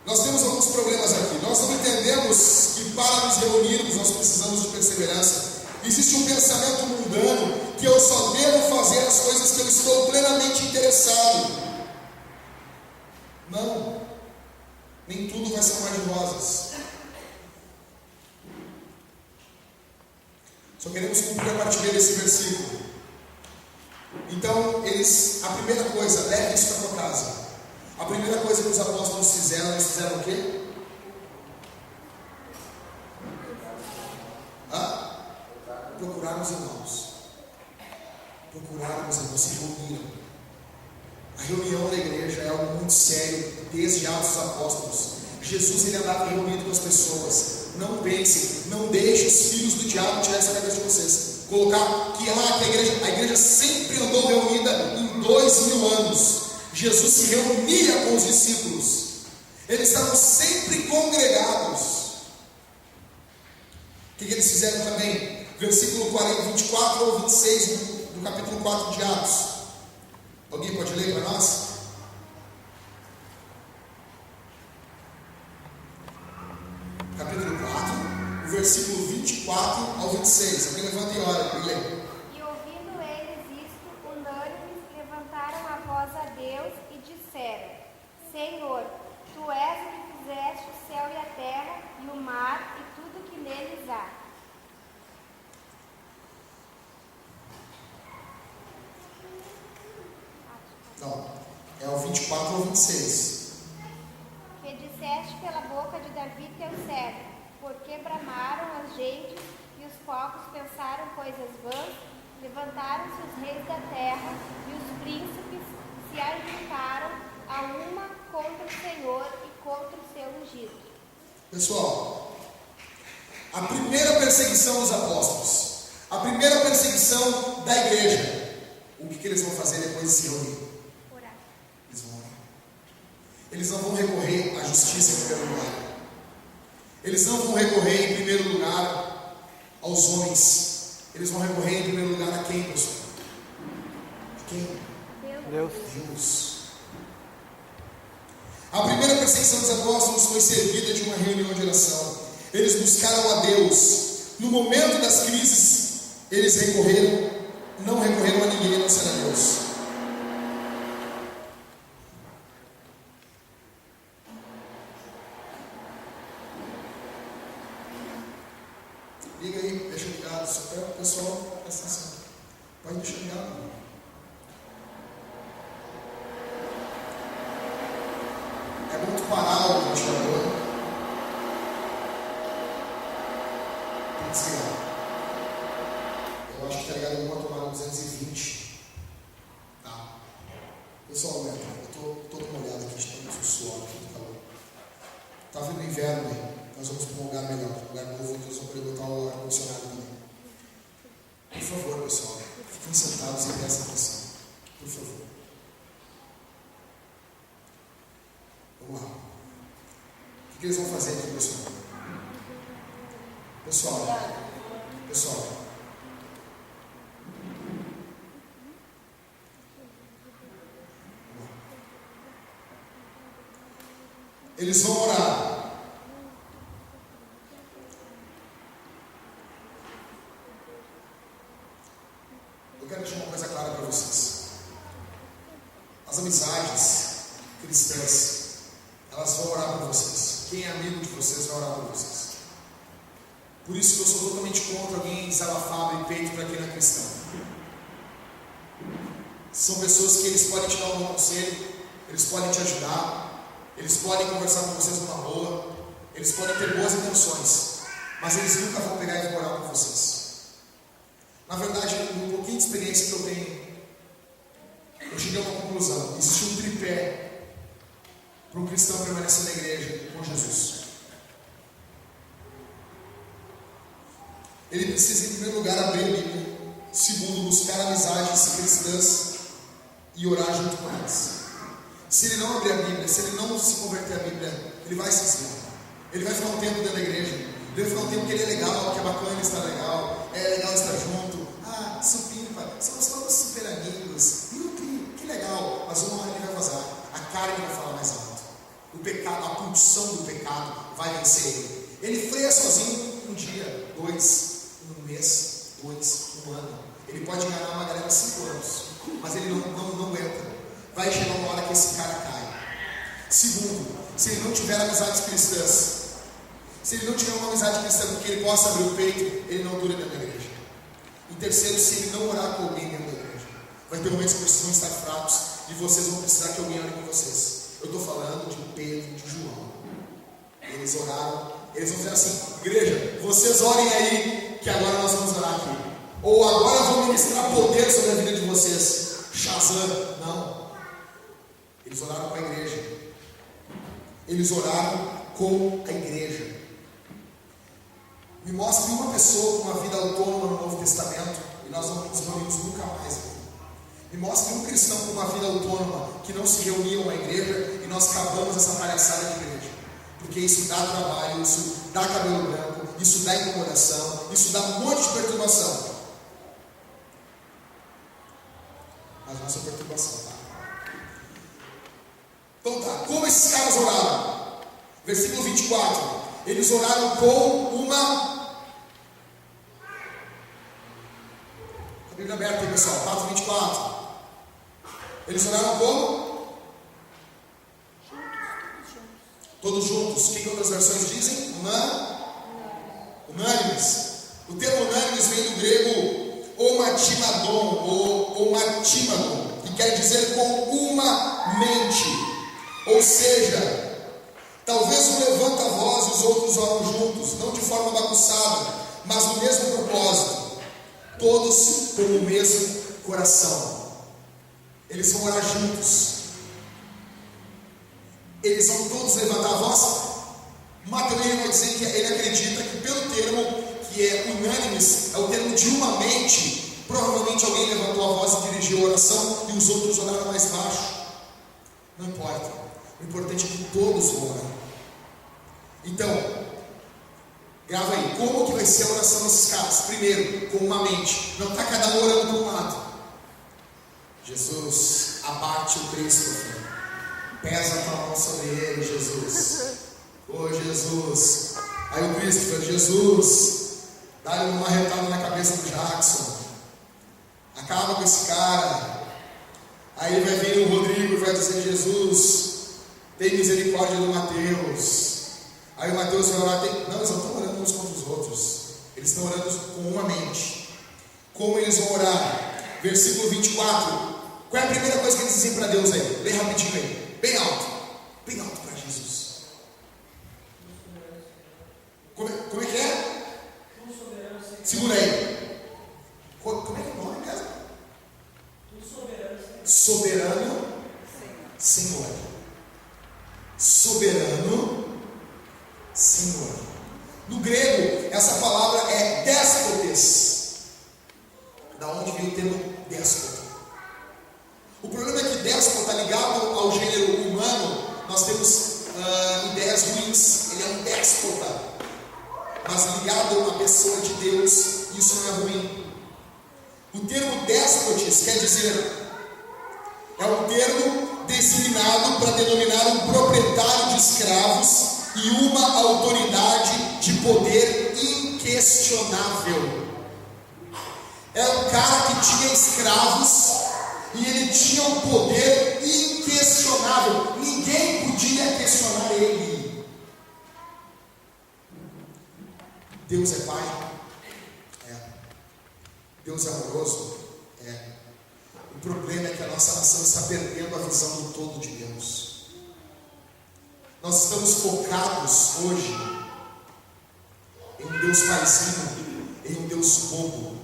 Nós temos alguns problemas aqui. Nós não entendemos que para nos reunirmos nós precisamos de perseverança. Existe um pensamento mundano que eu só devo fazer as coisas que eu estou plenamente interessado. Não, nem tudo vai ser um mar de rosas. Só queremos cumprir a parte B desse versículo. Então, a primeira coisa, leve isso para tua casa. A primeira coisa que os apóstolos fizeram, eles fizeram o quê? Procuraram os irmãos. Procuraram os irmãos, se reuniram. A reunião da igreja é algo muito sério, desde Atos dos Apóstolos. Jesus, ele andava reunido com as pessoas. Não pense, não deixe os filhos do diabo tirar essa cabeça de vocês. Colocar que a igreja sempre andou reunida em 2000 anos. Jesus se reunia com os discípulos. Eles estavam sempre congregados. O que eles fizeram também? Versículo 24 ou 26 do capítulo 4 de Atos. Alguém pode ler para nós? Capítulo 4, o versículo 24 ao 26. Alguém levanta e ora e lê. E ouvindo eles isto, unânimes, levantaram a voz a Deus e disseram: Senhor, Tu és o que fizeste o céu e a terra, e o mar, e tudo que neles há. Não, é o 24 ou 26. Que disseste pela boca de Davi teu servo, porque bramaram as gentes e os povos pensaram coisas vãs, levantaram-se os reis da terra e os príncipes se ajuntaram a uma contra o Senhor e contra o seu ungido. Pessoal, a primeira perseguição dos apóstolos, a primeira perseguição da igreja, o que eles vão fazer depois de se reunir? Eles vão orar. Eles não vão recorrer à justiça em primeiro lugar. Eles não vão recorrer em primeiro lugar aos homens. Eles vão recorrer em primeiro lugar a quem, pessoal? A quem? Deus. A primeira perseguição dos apóstolos foi servida de uma reunião de oração. Eles buscaram a Deus. No momento das crises, eles não recorreram a ninguém, a não ser a Deus. 220. Tá? Pessoal, eu tô todo molhado aqui, estamos no suor, muito calor. Tá vindo o inverno aí. Nós vamos para um lugar melhor, um lugar novo, que nós vamos poder botar o ar-condicionado também. Por favor, pessoal, fiquem sentados e prestem atenção. Por favor. Vamos lá. O que eles vão fazer aqui, pessoal? Pessoal. Eles vão orar. Eu quero deixar uma coisa clara para vocês. As amizades cristãs, elas vão orar por vocês. Quem é amigo de vocês vai orar por vocês. Por isso que eu sou totalmente contra alguém desabafar e peito para quem não é cristão. São pessoas que eles podem te dar um bom conselho, eles podem te ajudar, eles podem conversar com vocês numa boa, eles podem ter boas intenções, mas eles nunca vão pegar e vão orar por vocês. Na verdade, um pouquinho de experiência que eu tenho, eu cheguei a uma conclusão. Existe um tripé para um cristão permanecer na igreja com Jesus. Ele precisa, em primeiro lugar, abrir a Bíblia. Segundo, buscar amizades cristãs e orar junto com elas. Se ele não abrir a Bíblia, se ele não se converter à Bíblia, ele vai se desviar. Ele vai ficar um tempo dentro da igreja. Ele vai ficar um tempo que ele é legal, que é bacana estar legal, é legal estar junto. Ah, supimpa, somos todos super amigos. Que legal. Mas uma hora ele vai vazar. A carne vai falar mais alto. O pecado, a pulsão do pecado vai vencer ele. Ele freia sozinho um dia, 2, um mês, 2, um ano. Ele pode enganar uma galera 5 anos, mas ele não aguenta. Vai chegar uma hora que esse cara cai. Segundo, se ele não tiver amizades cristãs, se ele não tiver uma amizade cristã com que ele possa abrir o peito, ele não dura dentro da igreja. E terceiro, se ele não orar com alguém dentro da igreja, vai ter momentos que vocês vão estar fracos e vocês vão precisar que alguém ore com vocês. Eu estou falando de Pedro e de João. Eles oraram, eles vão dizer assim: igreja, vocês orem aí, que agora nós vamos orar aqui. Ou agora eu vou ministrar poder sobre a vida de vocês. Shazam. Não. Eles oraram com a igreja. Eles oraram com a igreja. Me mostre uma pessoa com uma vida autônoma no Novo Testamento e nós não nos reunimos nunca mais. Me mostre um cristão com uma vida autônoma que não se reuniam à igreja e nós acabamos essa palhaçada de igreja. Porque isso dá trabalho, isso dá cabelo branco, isso dá incomodação, isso dá um monte de perturbação. Mas nossa perturbação, tá? Então tá, como esses caras oraram? Versículo 24. Eles oraram com uma... A Bíblia aberta aí, pessoal, 4:24. Eles oraram como? Todos juntos. O que outras versões dizem? Unânimes. O termo unânimes vem do grego omatimadon ou omatimadon, que quer dizer com uma mente. Ou seja, talvez um levanta a voz e os outros oram juntos, não de forma bagunçada, mas no mesmo propósito. Todos com o mesmo coração. Eles vão orar juntos. Eles vão todos levantar a voz. Mateus vai dizer que ele acredita que pelo termo que é unânimes, é o termo de uma mente. Provavelmente alguém levantou a voz e dirigiu a oração e os outros oraram mais baixo. Não importa. O importante é que todos vão orar. Então, grava aí, como que vai ser a oração desses caras? Primeiro, com uma mente. Não está cada um orando para um lado. Jesus, abate o Cristo. Pesa a tua mão sobre ele, Jesus. Oh, Jesus. Aí o Cristo, Jesus, dá-lhe uma marretada na cabeça do Jackson. Acaba com esse cara. Aí vai vir o Rodrigo e vai dizer: Jesus, tem misericórdia do Mateus. Aí o Mateus vai orar. Não, eles não estão orando uns contra os outros. Eles estão orando com uma mente. Como eles vão orar? Versículo 24. Qual é a primeira coisa que eles dizem para Deus aí? Lê rapidinho aí. Bem alto. Bem alto para Jesus. Como é que é? Segura aí. Como é que é o nome mesmo? soberano Senhor. Soberano Senhor. No grego, essa palavra é déspotes. Da onde vem o termo déspota? O problema é que déspota, ligado ao gênero humano, nós temos ideias ruins. Ele é um déspota, mas ligado a uma pessoa de Deus, isso não é ruim. O termo déspotes quer dizer, é um termo designado para denominar um proprietário de escravos e uma autoridade de poder inquestionável. É um cara que tinha escravos e ele tinha um poder inquestionável. Ninguém podia questionar ele. Deus é Pai? É. Deus é amoroso? É. O problema é que a nossa nação está perdendo a visão do todo de Deus. Nós estamos focados hoje em um Deus paizinho, em um Deus bobo,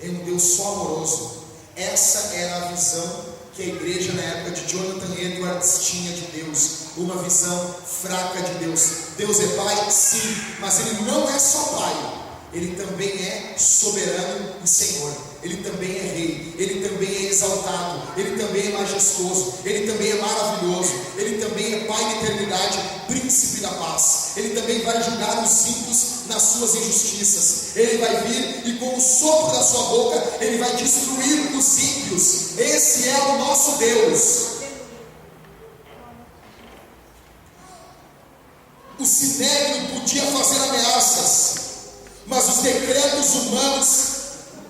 em um Deus só amoroso. Essa era a visão que a igreja na época de Jonathan Edwards tinha de Deus. Uma visão fraca de Deus. Deus é Pai? Sim, mas Ele não é só Pai. Ele também é soberano e Senhor. Ele também é Rei. Ele também é exaltado. Ele também é majestoso. Ele também é maravilhoso. Ele também é Pai da eternidade, Príncipe da paz. Ele também vai julgar os ímpios nas suas injustiças. Ele vai vir e com o sopro da sua boca Ele vai destruir os ímpios. Esse é o nosso Deus. O Sinédrio podia fazer ameaças, mas os decretos humanos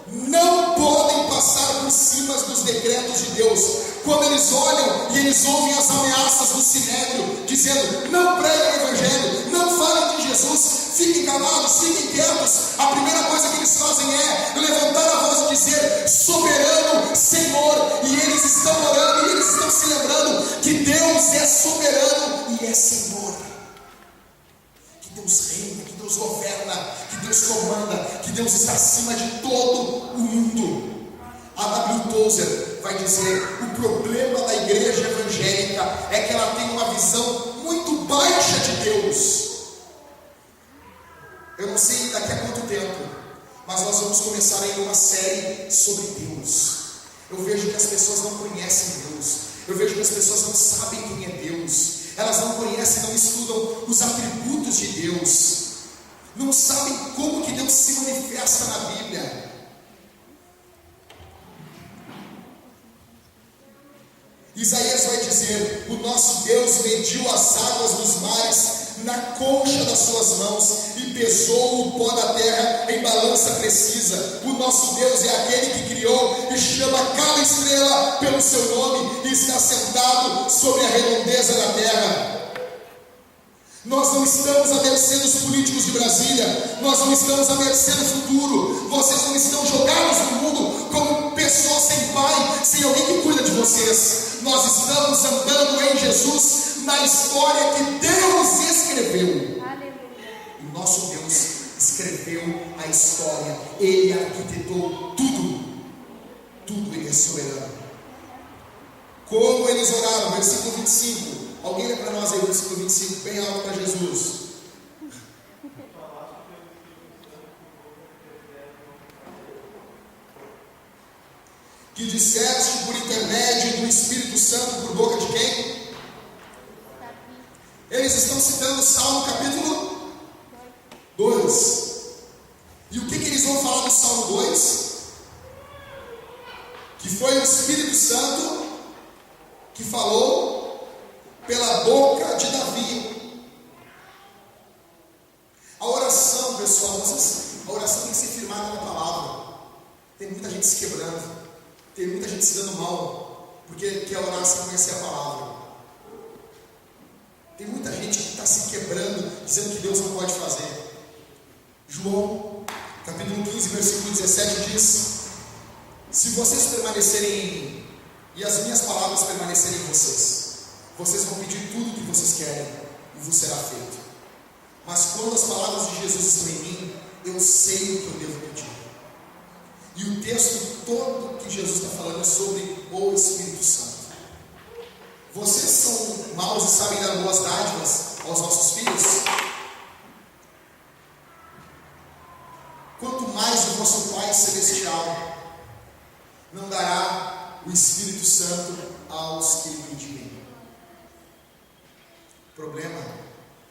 não podem passar por cima dos decretos de Deus. Quando eles olham e eles ouvem as ameaças do Sinédrio, dizendo: não preguem o Evangelho, não falem de Jesus, fiquem calados, fiquem quietos, a primeira coisa que eles fazem é levantar a voz e dizer: soberano Senhor. E eles estão orando e eles estão se lembrando que Deus é soberano e é Senhor. Deus reina, que Deus governa, que Deus comanda, que Deus está acima de todo o mundo. A W. Tozer vai dizer: o problema da igreja evangélica é que ela tem uma visão muito baixa de Deus. Eu não sei daqui a quanto tempo, mas nós vamos começar aí uma série sobre Deus. Eu vejo que as pessoas não conhecem Deus. Eu vejo que as pessoas não sabem quem é Deus. Elas não conhecem, não estudam os atributos de Deus, não sabem como que Deus se manifesta na Bíblia. Isaías vai dizer: o nosso Deus mediu as águas dos mares na concha das suas mãos e pesou o pó da terra em balança precisa. O nosso Deus é aquele que criou e chama cada estrela pelo seu nome e está sentado sobre a redondeza da terra. Nós não estamos à mercê dos políticos de Brasília, nós não estamos à mercê do futuro. Vocês não estão jogados no mundo como pessoas sem pai, sem alguém que cuida de vocês. Nós estamos andando em Jesus, na história que Deus escreveu. Aleluia. O nosso Deus escreveu a história, Ele arquitetou tudo. Tudo Ele é soberano. Como eles oraram, versículo 25. Alguém lê para nós aí o versículo 25, bem alto para Jesus. Que disseste por intermédio do Espírito Santo por boca de quem? Eles estão citando o Salmo capítulo 2. E o que eles vão falar no Salmo 2? Que foi o Espírito Santo que falou pela boca de Davi. A oração, pessoal, a oração tem que ser firmada na palavra. Tem muita gente se quebrando, tem muita gente se dando mal porque quer orar sem conhecer a palavra. Tem muita gente que está se quebrando, dizendo que Deus não pode fazer. João, capítulo 15, versículo 17 diz: se vocês permanecerem em mim e as minhas palavras permanecerem em vocês, vocês vão pedir tudo o que vocês querem e vos será feito. Mas quando as palavras de Jesus estão em mim, eu sei o que eu devo pedir. E o texto todo que Jesus está falando é sobre o Espírito Santo. Vocês são maus e sabem dar boas dádivas aos nossos filhos? Quanto mais o vosso Pai Celestial não dará o Espírito Santo aos que lhe pedirem. O problema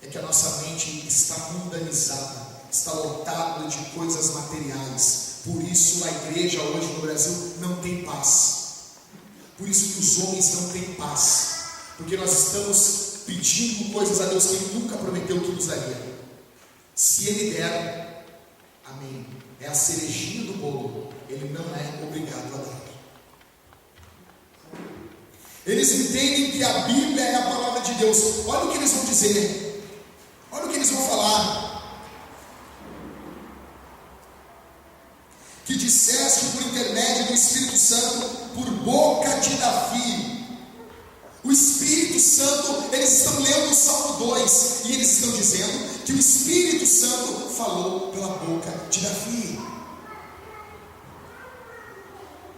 é que a nossa mente está mundanizada, está lotada de coisas materiais. Por isso a igreja hoje no Brasil não tem paz. Por isso que os homens não têm paz. Porque nós estamos pedindo coisas a Deus que Ele nunca prometeu que nos daria. Se Ele der, amém. É a cerejinha do bolo. Ele não é obrigado a dar. Eles entendem que a Bíblia é a palavra de Deus. Olha o que eles vão dizer. Olha o que eles vão falar. Que disseste por intermédio do Espírito Santo, por boca de Davi. O Espírito Santo, eles estão lendo o Salmo 2 e eles estão dizendo que o Espírito Santo falou pela boca de Davi.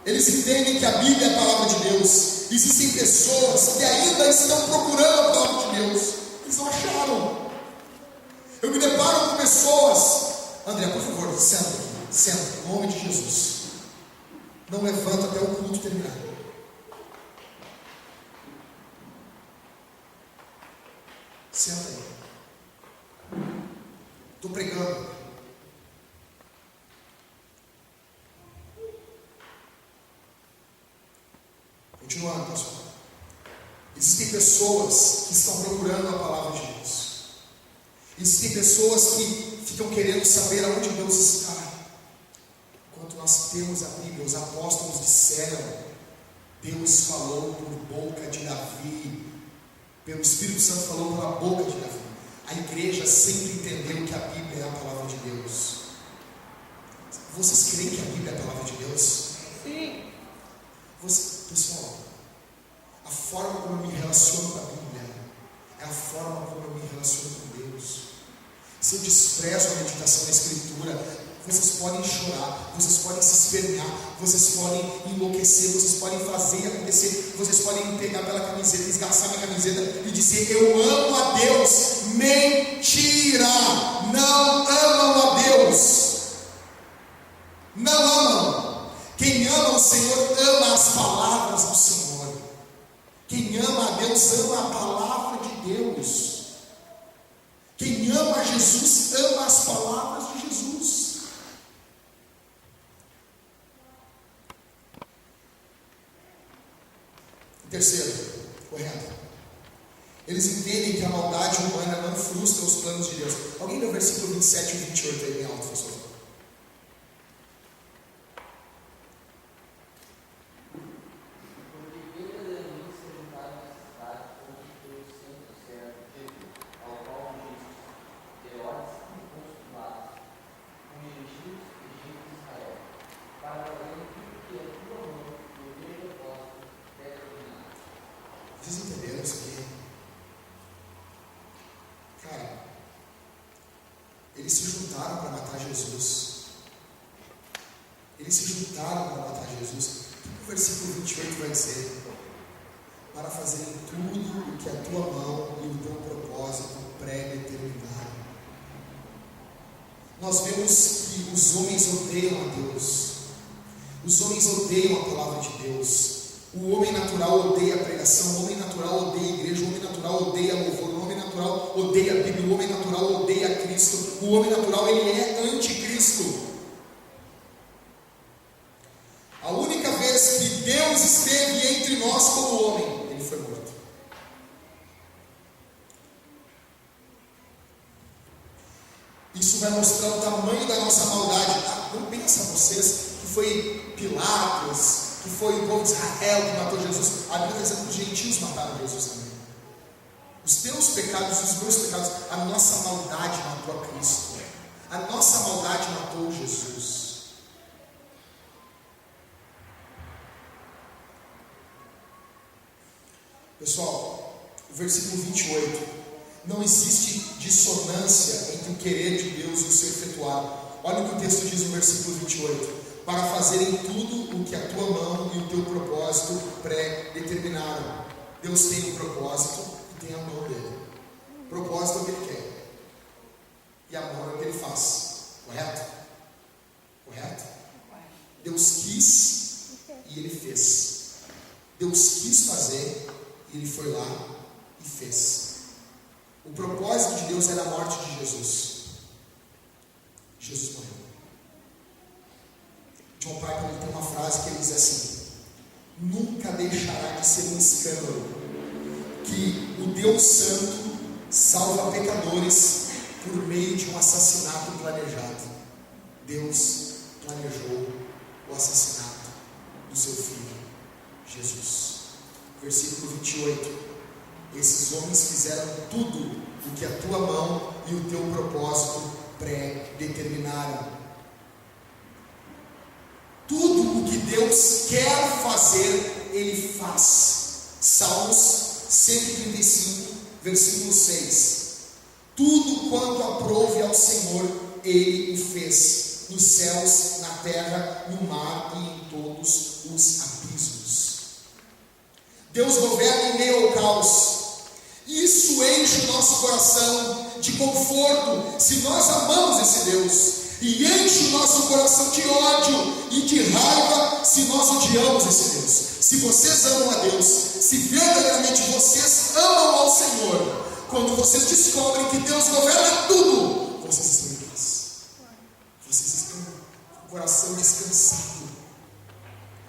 Eles entendem que a Bíblia é a palavra de Deus. Existem pessoas que ainda estão procurando a palavra de Deus. Eles não acharam. Eu me deparo com pessoas. André, por favor, senta aqui. Senta, em nome de Jesus. Não levanta até o culto terminar. Senta aí. Estou pregando. Continuando, pessoal. Existem pessoas que estão procurando a palavra de Deus. Existem pessoas que ficam querendo saber aonde Deus está. Enquanto nós temos a Bíblia, os apóstolos disseram, Deus falou por boca de Davi. Pelo Espírito Santo falou pela boca de Davi. A igreja sempre entendeu que a Bíblia é a palavra de Deus. Vocês creem que a Bíblia é a palavra de Deus? Sim. Pessoal, a forma como eu me relaciono com a Bíblia é a forma como eu me relaciono com Deus. Se eu desprezo a meditação na Escritura, vocês podem chorar, vocês podem se espernear, vocês podem enlouquecer, vocês podem fazer acontecer, vocês podem me pegar pela camiseta, esgarçar minha camiseta e dizer: eu amo a Deus. Mentira! Não amam a Deus. Não amam. Quem ama o Senhor ama as palavras do Senhor. Quem ama a Deus ama a palavra de Deus. Quem ama a Jesus ama as palavras de Jesus. Terceiro, correto. Eles entendem que a maldade humana não frustra os planos de Deus. Alguém lê o versículo 27 e 28 aí bem alto, professor? Vocês entenderam isso aqui? Cara, eles se juntaram para matar Jesus. Eles se juntaram para matar Jesus. O versículo 28 vai dizer: para fazerem tudo o que a tua mão e o teu propósito pré-determinaram. Nós vemos que os homens odeiam a Deus. Os homens odeiam a palavra de Deus. O homem natural odeia a pregação, o homem natural odeia a igreja, o homem natural odeia louvor, o homem natural odeia a Bíblia, o homem natural odeia Cristo, o homem natural ele é anticristo. A única vez que Deus esteve entre nós como homem, ele foi morto. Isso vai mostrar o tamanho da nossa maldade. Não pensa vocês que foi Pilatos, que foi o povo de Israel que matou Jesus. A Bíblia está dizendo que os gentios mataram Jesus também. Os teus pecados, os meus pecados, a nossa maldade matou a Cristo. A nossa maldade matou Jesus. Pessoal, o versículo 28. Não existe dissonância entre o querer de Deus e o seu efetuar. Olha o que o texto diz no versículo 28. para fazerem tudo o que a tua mão e o teu propósito pré-determinaram. Deus tem um propósito e tem a mão dele. O propósito é o que ele quer. E a mão é o que ele faz. Correto? Correto? Deus quis e ele fez. Deus quis fazer e ele foi lá e fez. O propósito de Deus era a morte de Jesus. Jesus morreu. John Piper tem uma frase que ele diz assim: nunca deixará de ser um escândalo que o Deus Santo salva pecadores por meio de um assassinato planejado. Deus planejou o assassinato do seu filho, Jesus. Versículo 28. Esses homens fizeram tudo o que a tua mão e o teu propósito pré-determinaram. Tudo o que Deus quer fazer, Ele faz. Salmos 135, versículo 6. Tudo quanto aprouve ao Senhor, Ele o fez, nos céus, na terra, no mar e em todos os abismos. Deus governa em meio ao caos. Isso enche o nosso coração de conforto, se nós amamos esse Deus, e enche o nosso coração de ódio e de raiva, se nós odiamos esse Deus. Se vocês amam a Deus, se verdadeiramente vocês amam ao Senhor, quando vocês descobrem que Deus governa tudo, vocês estão em paz, vocês estão com o coração descansado.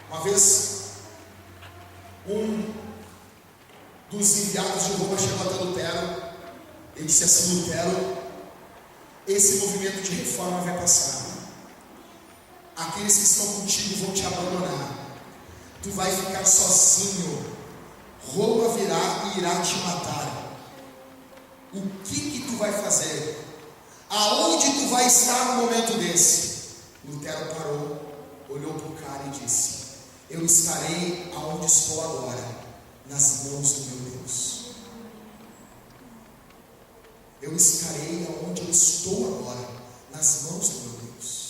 Uma vez, um dos enviados de Roma chegou até Lutero. Ele disse assim: Lutero, esse movimento de reforma vai passar. Aqueles que estão contigo vão te abandonar. Tu vai ficar sozinho. Roma virá e irá te matar. O que tu vai fazer? Aonde tu vai estar no momento desse? Lutero parou, olhou para o cara e disse: eu estarei aonde estou agora, nas mãos do meu Deus. Eu estarei aonde eu estou agora, nas mãos do meu Deus.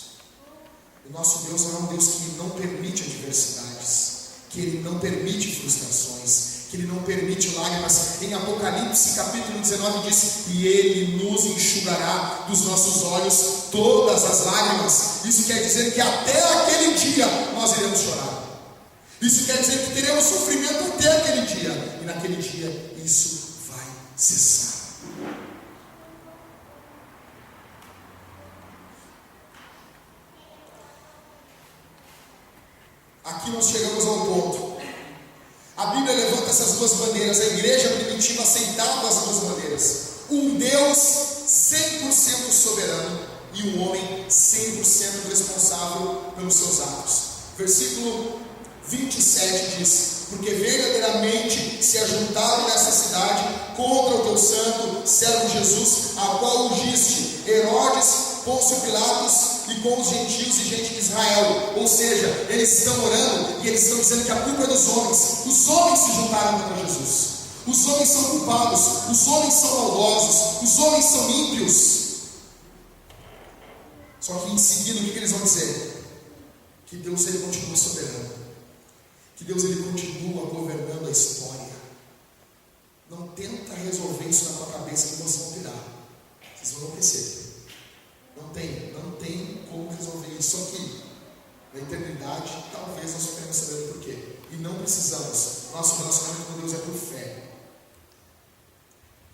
O nosso Deus é um Deus que não permite adversidades, que Ele não permite frustrações, que Ele não permite lágrimas. Em Apocalipse capítulo 19 diz: e Ele nos enxugará dos nossos olhos todas as lágrimas. Isso quer dizer que até aquele dia nós iremos chorar. Isso quer dizer que teremos sofrimento até aquele dia, e naquele dia isso vai cessar. Aqui nós chegamos ao ponto. A Bíblia levanta essas duas bandeiras. A igreja primitiva aceitava as duas bandeiras: um Deus 100% soberano e um homem 100% responsável pelos seus atos. Versículo 27 diz: porque verdadeiramente se ajuntaram nessa cidade contra o teu santo servo Jesus, a qual ungiste, Herodes, Pôncio Pilatos, e com os gentios e gente de Israel. Ou seja, eles estão orando e eles estão dizendo que a culpa é dos homens. Os homens se juntaram contra Jesus. Os homens são culpados, os homens são maldosos, os homens são ímpios. Só que em seguida, o que eles vão dizer? Que Deus, Ele continua soberano, que Deus, Ele continua governando a história. Não tenta resolver isso na tua cabeça que vocês vão pirar. Vocês vão enlouquecer. Não tem como resolver isso aqui. Na eternidade, talvez nós podemos saber por quê. E não precisamos. Nosso relacionamento com Deus é por fé.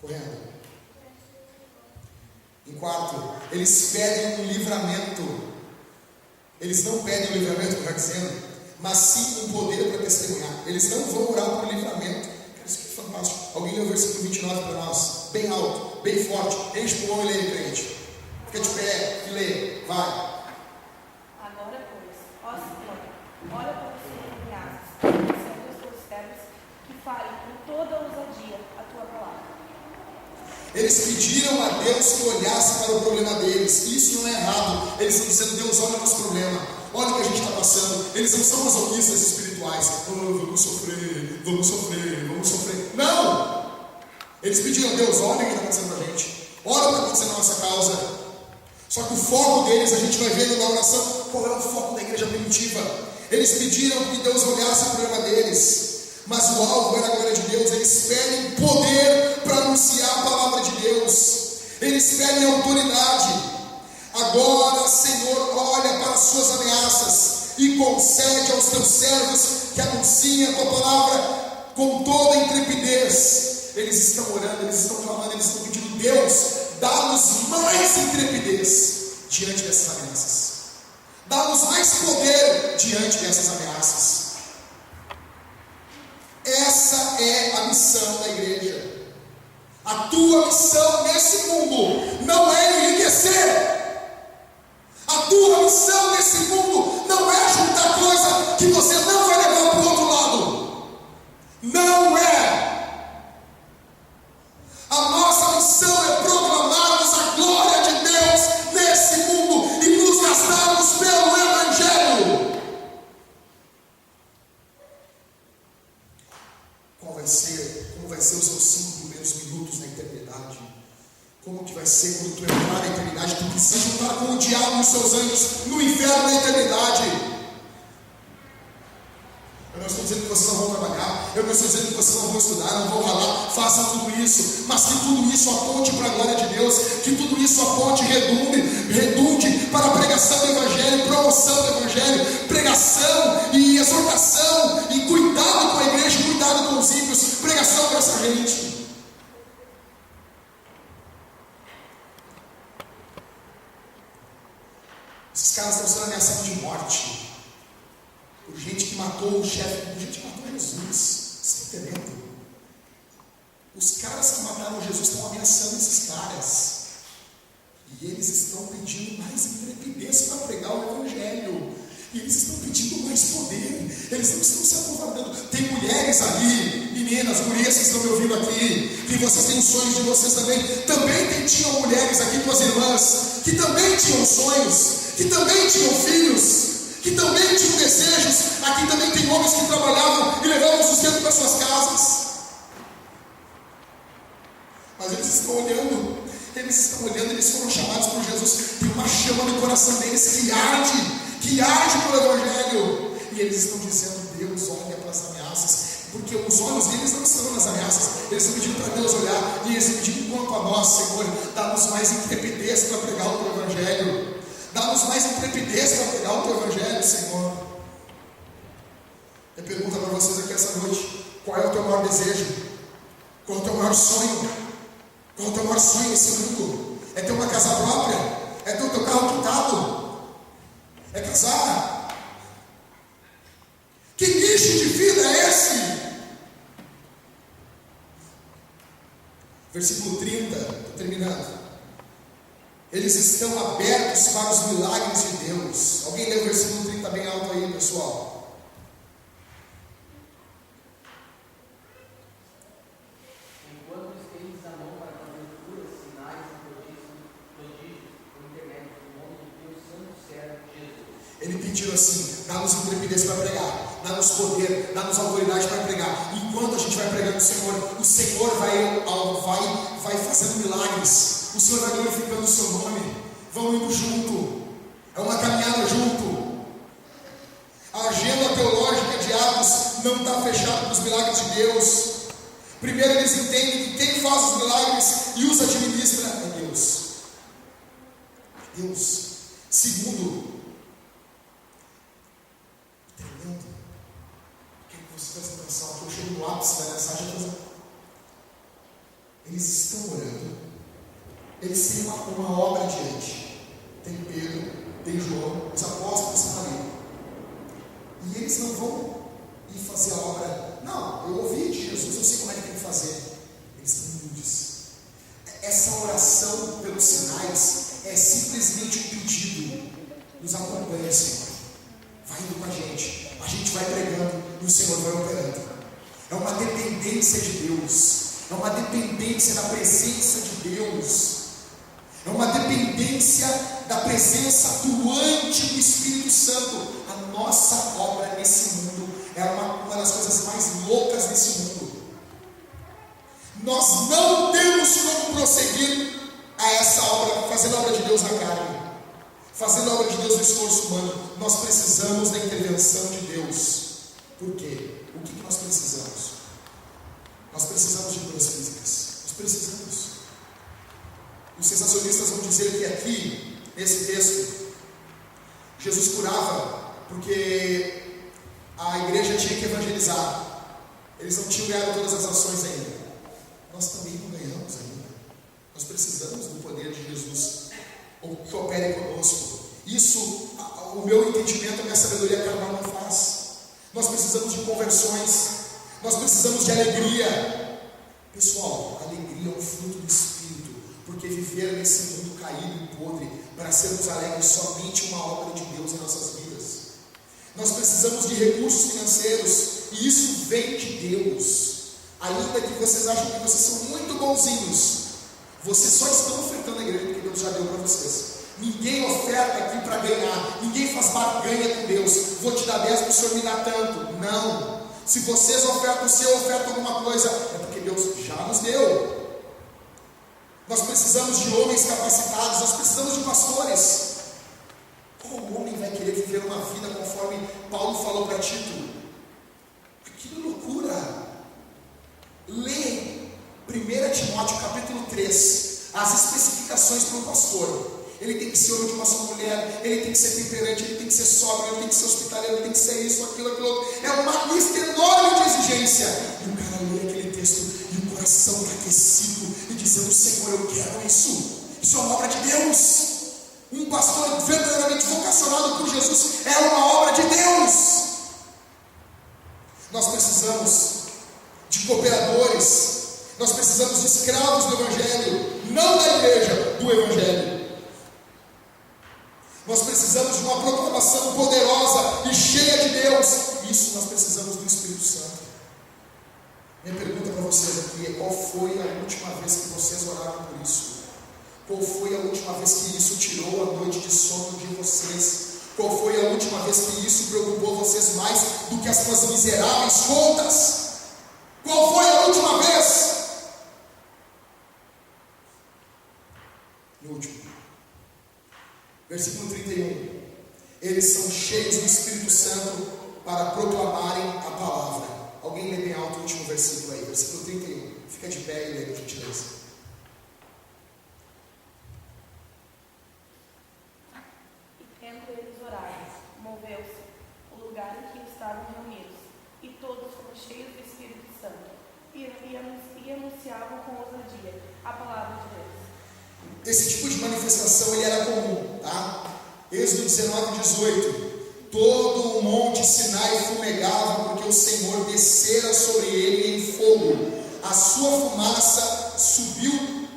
Correto? Em quarto, eles pedem um livramento. Eles não pedem um livramento, está dizendo, mas sim um poder para testemunhar. Eles não vão orar por livramento. Isso que é fantástico. Alguém lê o versículo 29 para nós, bem alto, bem forte. Enche o pulmão e lê, crente. Fica de pé e lê, vai. Agora, pois, ó Senhor, olha para o Senhor em asas, são os teus servos que falem com toda ousadia a tua palavra. Eles pediram a Deus que olhasse para o problema deles. Isso não é errado. Eles estão dizendo: Deus, olha o nosso problema, olha o que a gente está passando. Eles não são masoquistas espirituais. Vamos sofrer, vamos sofrer, vamos sofrer. Não! Eles pediram: Deus, olha o que está acontecendo com a gente, olha o que está acontecendo na nossa causa. Só que o foco deles, a gente vai vendo na oração, qual é o foco da igreja primitiva. Eles pediram que Deus olhasse o problema deles, mas o alvo era a glória de Deus. Eles pedem poder para anunciar a palavra de Deus, eles pedem autoridade. Agora, Senhor, olha para as suas ameaças e concede aos teus servos que anunciem a tua palavra com toda intrepidez. Eles estão orando, eles estão clamando, eles estão pedindo: Deus, dá-nos mais intrepidez diante dessas ameaças, dá-nos mais poder diante dessas ameaças. Essa é a missão da igreja. A tua missão nesse mundo não é enriquecer. A tua missão nesse mundo não é juntar coisa que você não vai levar para o outro lado. Não é. A nossa missão é proclamarmos a glória de Deus nesse mundo e nos gastarmos pelo Evangelho. Como vai ser os seus 5 primeiros minutos na eternidade? Como que vai ser quando tu entrar na eternidade? Tu precisa juntar com o diabo e os seus anjos no inferno da eternidade. Eu não estou dizendo que vocês não vão trabalhar, eu não estou dizendo que vocês não vão estudar, não vão ralar, façam tudo isso, mas que tudo isso aponte para a glória de Deus, que tudo isso aponte, redunde para a pregação do Evangelho, promoção do Evangelho, pregação e exortação, e cuidado com a igreja, cuidado com os ímpios, pregação para essa gente. Esses caras estão sendo ameaçados de morte por gente que matou o chefe, por gente que matou Jesus. Você está entendendo? Os caras que mataram Jesus estão ameaçando esses caras, e eles estão pedindo mais intrepidez para pregar o Evangelho, e eles estão pedindo mais poder, eles não estão se acovardando. Tem mulheres ali, meninas, gurias que estão me ouvindo aqui, que vocês têm sonhos de vocês também tinham mulheres aqui, tuas irmãs, que também tinham sonhos, que também tinham filhos, que também tinham desejos. Aqui também tem homens que trabalhavam e levavam sustento para suas casas, mas eles estão olhando, eles foram chamados por Jesus. Tem uma chama no coração deles que arde pelo Evangelho, e eles estão dizendo: Deus, olha para as ameaças, porque os olhos deles não estão nas ameaças, eles estão pedindo para Deus olhar, e eles estão pedindo: quanto a nós, Senhor, dá-nos mais intrepidez para pregar o teu Evangelho, dá-nos mais intrepidez para pregar o teu Evangelho, Senhor. Eu pergunto para vocês aqui essa noite: qual é o teu maior desejo? Qual é o teu maior sonho? Qual é o teu maior sonho nesse mundo? É ter uma casa própria? É ter o teu carro quitado? É casar? Que nicho de vida é esse? Versículo 30, estou terminando. Eles estão abertos para os milagres de Deus. Alguém lê o versículo 30 bem alto aí, pessoal? Enquanto estendes a mão para fazer curas, sinais e prodígios por intermédio do nome do teu santo servo Jesus. Ele pediu assim: dá-nos intrepidez para pregar, dá-nos poder, dá-nos autoridade para pregar. Enquanto a gente vai pregando o Senhor vai fazendo milagres, o Senhor vai glorificando o seu nome. Vão indo junto, é uma caminhada junto. A agenda teológica de Atos não está fechada para os milagres de Deus. Primeiro, eles entendem que quem faz os milagres e os administra é Deus. Deus. Segundo, entendendo? Quero que você preste atenção aqui. Eu chego no ápice da mensagem. Eles estão orando. Eles têm uma obra adiante. Tem Pedro, tem João, os apóstolos estão ali. E eles não vão ir fazer a obra. Não, eu ouvi de Jesus, eu sei como é que tem que fazer. Eles estão humildes. Essa oração pelos sinais é simplesmente um pedido. Nos acompanha, Senhor. Vai indo com a gente vai pregando e o Senhor vai operando. É uma dependência de Deus, é uma dependência da presença de Deus, é uma dependência da presença atuante do Espírito Santo. A nossa obra nesse mundo é uma das coisas mais loucas desse mundo. Nós não temos como prosseguir a essa obra fazendo a obra de Deus na carne, fazendo a obra de Deus no esforço humano. Nós precisamos da intervenção de Deus. Por quê? O que nós precisamos? Nós precisamos de curas físicas. Nós precisamos. Os sensacionistas vão dizer que aqui, nesse texto, Jesus curava porque a igreja tinha que evangelizar. Eles não tinham ganhado todas as ações ainda. Nós também não ganhamos ainda. Nós precisamos do poder de Jesus que opere conosco. Isso, o meu entendimento, a minha sabedoria carnal não faz. Nós precisamos de conversões. Nós precisamos de alegria. Pessoal, a alegria é um fruto do Espírito. Porque viver nesse mundo caído e podre, para sermos alegres, somente uma obra de Deus em nossas vidas. Nós precisamos de recursos financeiros, e isso vem de Deus. Ainda que vocês achem que vocês são muito bonzinhos, vocês só estão ofertando a igreja porque Deus já deu para vocês. Ninguém oferta aqui para ganhar, ninguém faz barganha com Deus. Vou te dar 10 para o Senhor me dar tanto. Não. Se vocês ofertam, se eu oferto alguma coisa, é porque Deus já nos deu. Nós precisamos de homens capacitados, nós precisamos de pastores. Qual homem vai querer viver uma vida conforme Paulo falou para Tito? Aquilo é loucura. Lê 1 Timóteo capítulo 3, as especificações para um pastor. Ele tem que ser homem de uma só mulher, ele tem que ser temperante, ele tem que ser sóbrio, ele tem que ser hospitaleiro, ele tem que ser isso, aquilo, outro. É uma lista enorme de exigência. E o cara lê aquele texto e o coração está aquecido e dizendo: Senhor, eu quero isso. Isso é uma obra de Deus. Um pastor verdadeiramente vocacionado por Jesus é uma obra de Deus. Nós precisamos de cooperadores, nós precisamos de escravos do Evangelho, não da igreja, do Evangelho. Nós precisamos de uma proclamação poderosa e cheia de Deus. Isso nós precisamos do Espírito Santo. Minha pergunta para vocês aqui é: qual foi a última vez que vocês oraram por isso? Qual foi a última vez que isso tirou a noite de sono de vocês? Qual foi a última vez que isso preocupou vocês mais do que as suas miseráveis contas? Qual foi a última vez? E último, versículo 31. Eles são cheios do Espírito Santo para proclamarem a palavra. Alguém lê bem alto o último versículo aí, versículo 31. Fica de pé e lê, por gentileza. Tendo eles orado, moveu-se o lugar em que estavam reunidos, e todos foram cheios do Espírito Santo, e anunciavam com ousadia a palavra de Deus. Esse tipo de manifestação ele era comum, tá? Êxodo 19, 18. Todo o monte Sinai fumegava, porque o Senhor descera sobre ele em fogo. A sua fumaça subiu,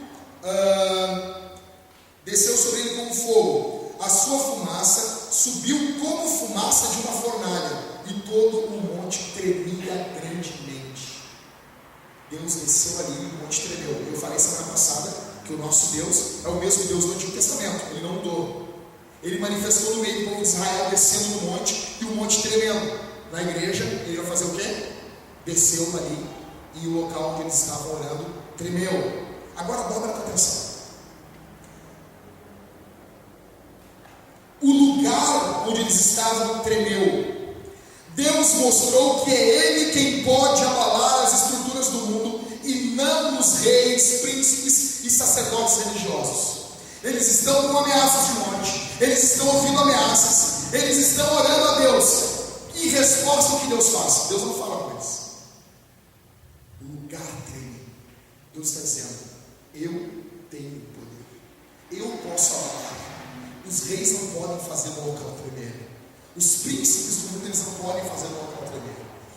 desceu sobre ele como fogo. A sua fumaça subiu como fumaça de uma fornalha, e todo o monte tremia grandemente. Deus desceu ali e o monte tremeu. Eu falei semana passada que o nosso Deus é o mesmo Deus do Antigo Testamento, ele não mudou. Ele manifestou no meio do povo de Israel, descendo no monte, e o monte tremendo. Na igreja, ele vai fazer o quê? Desceu ali, e o local onde eles estavam orando tremeu. Agora dobra a atenção. O lugar onde eles estavam tremeu. Deus mostrou que é Ele quem pode abalar as estruturas do mundo, e não os reis, príncipes e sacerdotes religiosos. Eles estão com ameaças de morte, eles estão ouvindo ameaças, eles estão orando a Deus. Que resposta o que Deus faz? Deus não fala com eles. O lugar treme. Deus está dizendo: eu tenho poder, eu posso abalar. Os reis não podem fazer o local tremer. Os príncipes do mundo, eles não podem fazer o local tremer.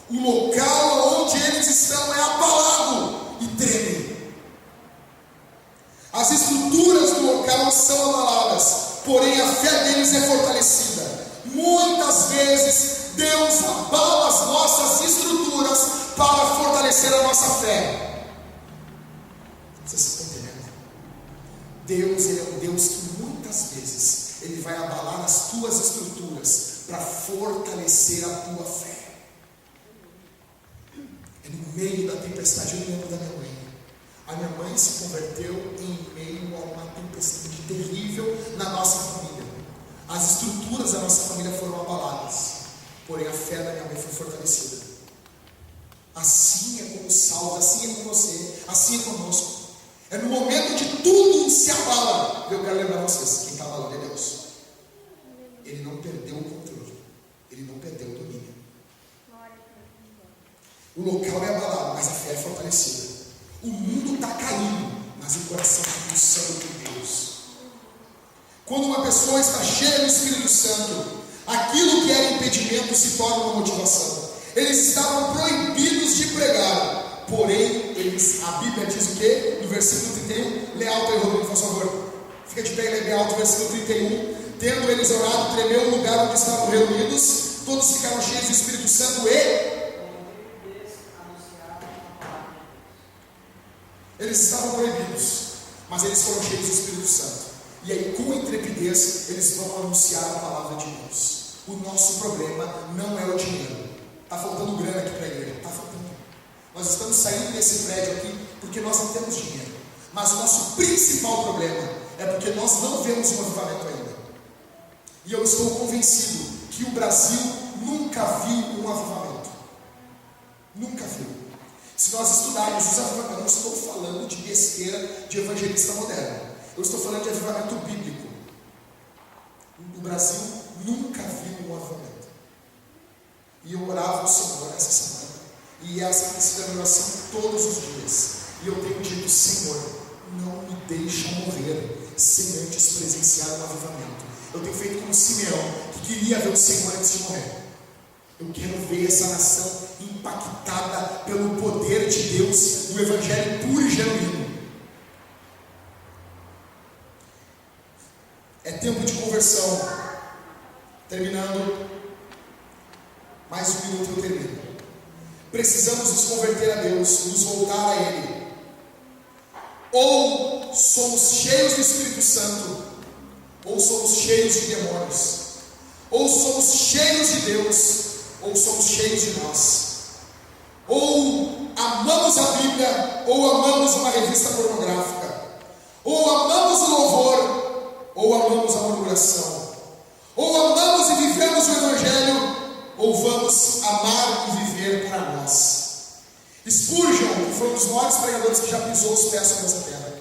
O local onde eles estão é abalado e treme. As estruturas do local são abaladas, porém a fé deles é fortalecida. Muitas vezes Deus abala as nossas estruturas para fortalecer a nossa fé. Vocês estão entendendo? Deus, Ele é um Deus que muitas vezes Ele vai abalar as tuas estruturas para fortalecer a tua fé. É no meio da tempestade. Eu me lembro da minha mãe. A minha mãe se converteu em meio a uma tempestade terrível na nossa família. As estruturas da nossa família foram abaladas, porém a fé da minha mãe foi fortalecida. Assim é com os salvos, assim é com você, assim é conosco. É no momento de tudo se abala. Eu quero lembrar vocês, quem está abalando é Deus. Ele não perdeu o controle, ele não perdeu o domínio. O local é abalado, mas a fé é fortalecida. O mundo está caindo, mas o coração está pulsando por Deus. Quando uma pessoa está cheia do Espírito Santo, aquilo que era impedimento se torna uma motivação. Eles estavam proibidos de pregar, porém, a Bíblia diz o quê? No versículo 31, lê alto aí, Rodrigo, por favor. Fica de pé e lê alto o versículo 31. Tendo eles orado, tremeu o lugar onde estavam reunidos, todos ficaram cheios do Espírito Santo e... Eles estavam proibidos, mas eles foram cheios do Espírito Santo. E aí, com intrepidez, eles vão anunciar a palavra de Deus. O nosso problema não é o dinheiro. Está faltando grana aqui para a igreja. Está faltando. Nós estamos saindo desse prédio aqui porque nós não temos dinheiro. Mas o nosso principal problema é porque nós não vemos um avivamento ainda. E eu estou convencido que o Brasil nunca viu um avivamento. Nunca viu. Se nós estudarmos os avivamentos, eu não estou falando de besteira de evangelista moderno. Eu estou falando de avivamento bíblico. O Brasil nunca viu um avivamento. E eu orava ao Senhor essa semana. E essa tem sido a minha oração todos os dias. E eu tenho dito, Senhor, não me deixa morrer sem antes presenciar um avivamento. Eu tenho feito como Simeão, que queria ver o Senhor antes de morrer. Eu quero ver essa nação impactada pelo poder de Deus no Evangelho puro e genuíno. É tempo de conversão. Terminando, mais um minuto eu termino. Precisamos nos converter a Deus, nos voltar a Ele. Ou somos cheios do Espírito Santo, ou somos cheios de demônios. Ou somos cheios de Deus, ou somos cheios de nós. Ou amamos a Bíblia, ou amamos uma revista pornográfica. Ou amamos o louvor, ou amamos a murmuração. Ou amamos e vivemos o Evangelho, ou vamos amar e viver para nós. Spurgeon, que foi um dos maiores pregadores que já pisou os pés sobre essa terra,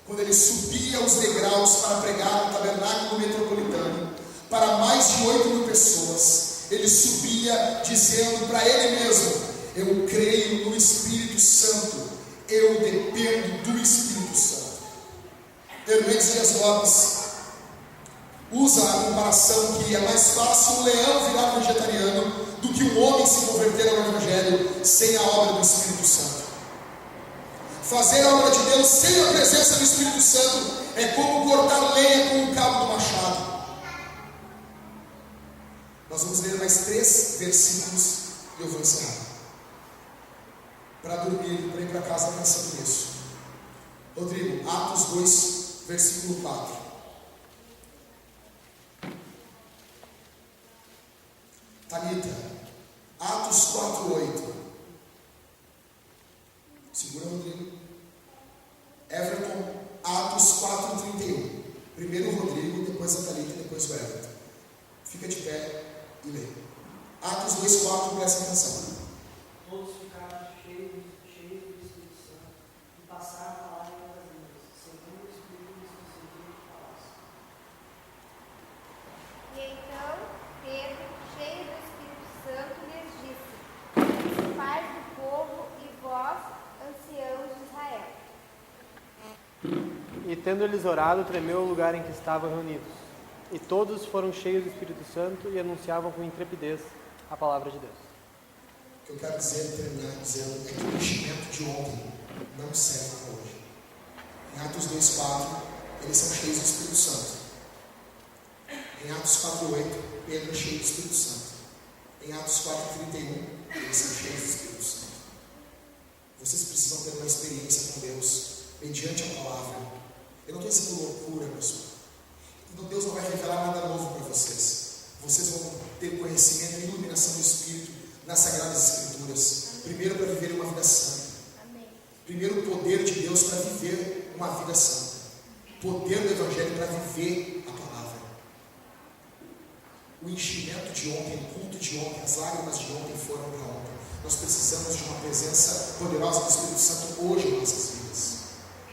quando ele subia os degraus para pregar no tabernáculo metropolitano para mais de 8.000 pessoas, ele subia dizendo para ele mesmo: eu creio no Espírito Santo, eu dependo do Espírito Santo. Hermêncio Dias Lopes usa a comparação que é mais fácil um leão virar vegetariano do que um homem se converter ao Evangelho sem a obra do Espírito Santo. Fazer a obra de Deus sem a presença do Espírito Santo é como cortar lenha com o cabo do machado. Nós vamos ler mais 3 versículos e eu vou encerrar. Para dormir, para ir para casa pensando nisso. Rodrigo, Atos 2, versículo 4. Thalita, Atos 4, 8. Segura, Rodrigo. Everton, Atos 4, 31. Primeiro o Rodrigo, depois a Thalita e depois o Everton. Fica de pé e lê. Atos 2, 4, presta atenção. Todos ficaram cheios do Espírito Santo e passaram a falar em outras línguas, segundo o Espírito lhes concedia que falassem. E então Pedro, cheio do Espírito Santo, lhes disse: principais do povo e vós, anciãos de Israel. E tendo eles orado, tremeu o lugar em que estavam reunidos. E todos foram cheios do Espírito Santo e anunciavam com intrepidez a palavra de Deus. O que eu quero dizer, terminar dizendo, é que o enchimento de ontem não serve para hoje. Em Atos 2, 4, eles são cheios do Espírito Santo. Em Atos 4, 8, Pedro é cheio do Espírito Santo. Em Atos 4, 31, eles são cheios do Espírito Santo. Vocês precisam ter uma experiência com Deus mediante a palavra. Eu não estou dizendo loucura, pessoal. Então Deus não vai revelar nada novo para vocês. Vocês vão ter conhecimento e iluminação do Espírito nas Sagradas Escrituras. Primeiro, para viver uma vida santa. Amém. Primeiro, o poder de Deus para viver uma vida santa. Poder do Evangelho para viver a palavra. O enchimento de ontem, o culto de ontem, as lágrimas de ontem foram para ontem. Nós precisamos de uma presença poderosa do Espírito Santo hoje em nossas vidas.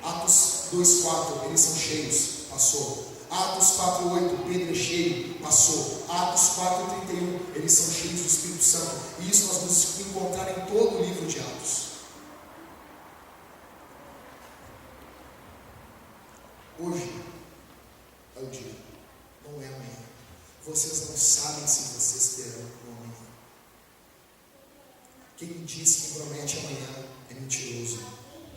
Atos 2,4, eles são cheios, passou. Atos 4,8, Pedro é cheio, passou. Atos 4,31, eles são cheios do Espírito Santo. E isso nós vamos encontrar em todo o livro de Atos. Hoje é o dia, não é amanhã. Vocês não sabem se vocês terão no amanhã. Quem diz que promete amanhã é mentiroso.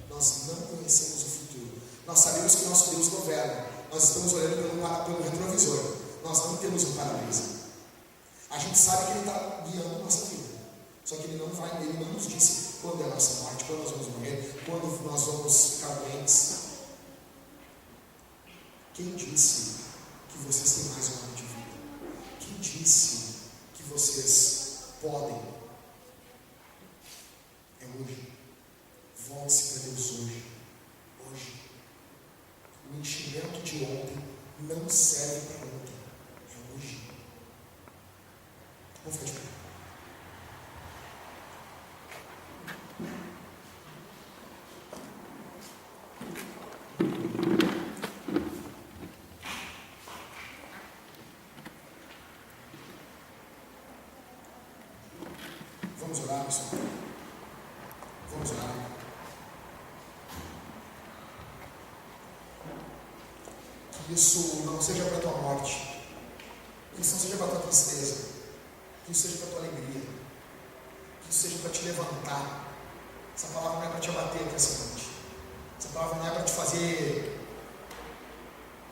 Nós não conhecemos o futuro. Nós sabemos que nosso Deus governa. Nós estamos olhando pelo retrovisor. Nós não temos um para-brisa. A gente sabe que Ele está guiando a nossa vida. Só que Ele não nos disse quando é a nossa morte, quando nós vamos morrer, quando nós vamos ficar doentes. Quem disse que vocês têm mais um ano de vida? Quem disse que vocês podem? É hoje. Volte-se para Deus hoje. Hoje. O enchimento de ontem não serve para ontem. É hoje. Vamos ficar de pé. Vamos orar, pessoal. Vamos orar. Que isso não seja para a tua morte. Que isso não seja para a tua tristeza. Que isso seja para a tua alegria. Que isso seja para te levantar. Essa palavra não é para te abater nessa noite. Essa palavra não é para te fazer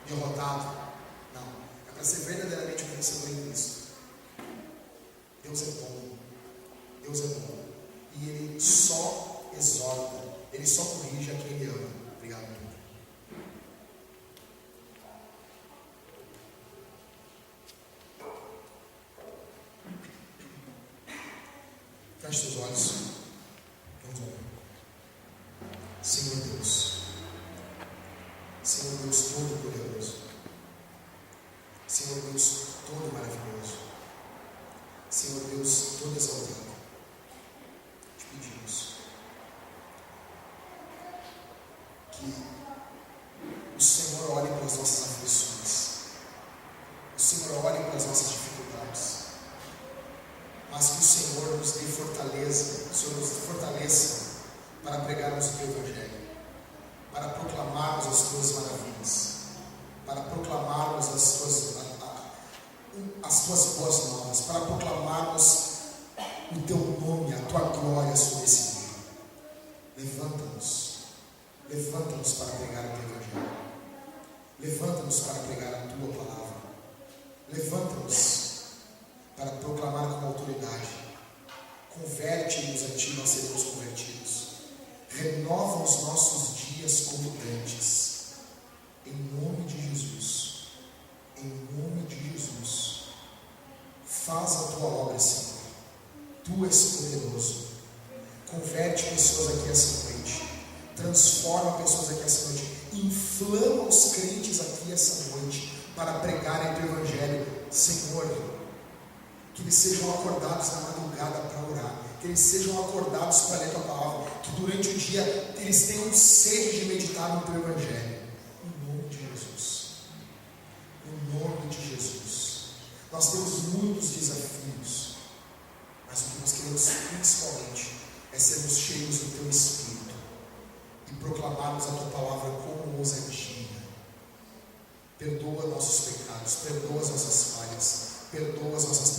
derrotado. Não. É para ser verdadeiramente um vencedor em Cristo. Deus é bom. Deus é bom. E Ele só exorta, Ele só corrige a quem Ele ama. Obrigado, meu. Feche seus olhos. Vamos orar. Senhor Deus. Senhor Deus Todo-Poderoso. Senhor Deus Todo-Maravilhoso. Senhor Deus Todo-Exaltado. Pedimos que o Senhor olhe para as nossas aflições, o Senhor olhe para as nossas dificuldades, mas que o Senhor nos dê fortaleza, o Senhor nos fortaleça para pregarmos o Teu Evangelho, para proclamarmos as Tuas maravilhas, para proclamarmos as Tuas boas novas, para proclamarmos o Teu nome, a Tua glória sobre esse mundo. Levanta-nos para pregar o Teu Evangelho. Levanta-nos para pregar a Tua palavra. Levanta-nos para proclamar com autoridade. Converte-nos a Ti, nós seremos convertidos. Renova os nossos dias como dantes. Em nome de Jesus. Em nome de Jesus. Faz a Tua obra, Senhor. Tu és poderoso. Converte pessoas aqui essa noite. Transforma pessoas aqui essa noite. Inflama os crentes aqui essa noite para pregarem o Teu Evangelho. Senhor, que eles sejam acordados na madrugada para orar. Que eles sejam acordados para ler Tua palavra. Que durante o dia eles tenham sede de meditar no Teu Evangelho. Em nome de Jesus. Em nome de Jesus. Nós temos muitos desafios. Mas o que nós queremos principalmente é sermos cheios do Teu Espírito e proclamarmos a Tua palavra como ousadia. Perdoa nossos pecados, perdoa as nossas falhas, perdoa as nossas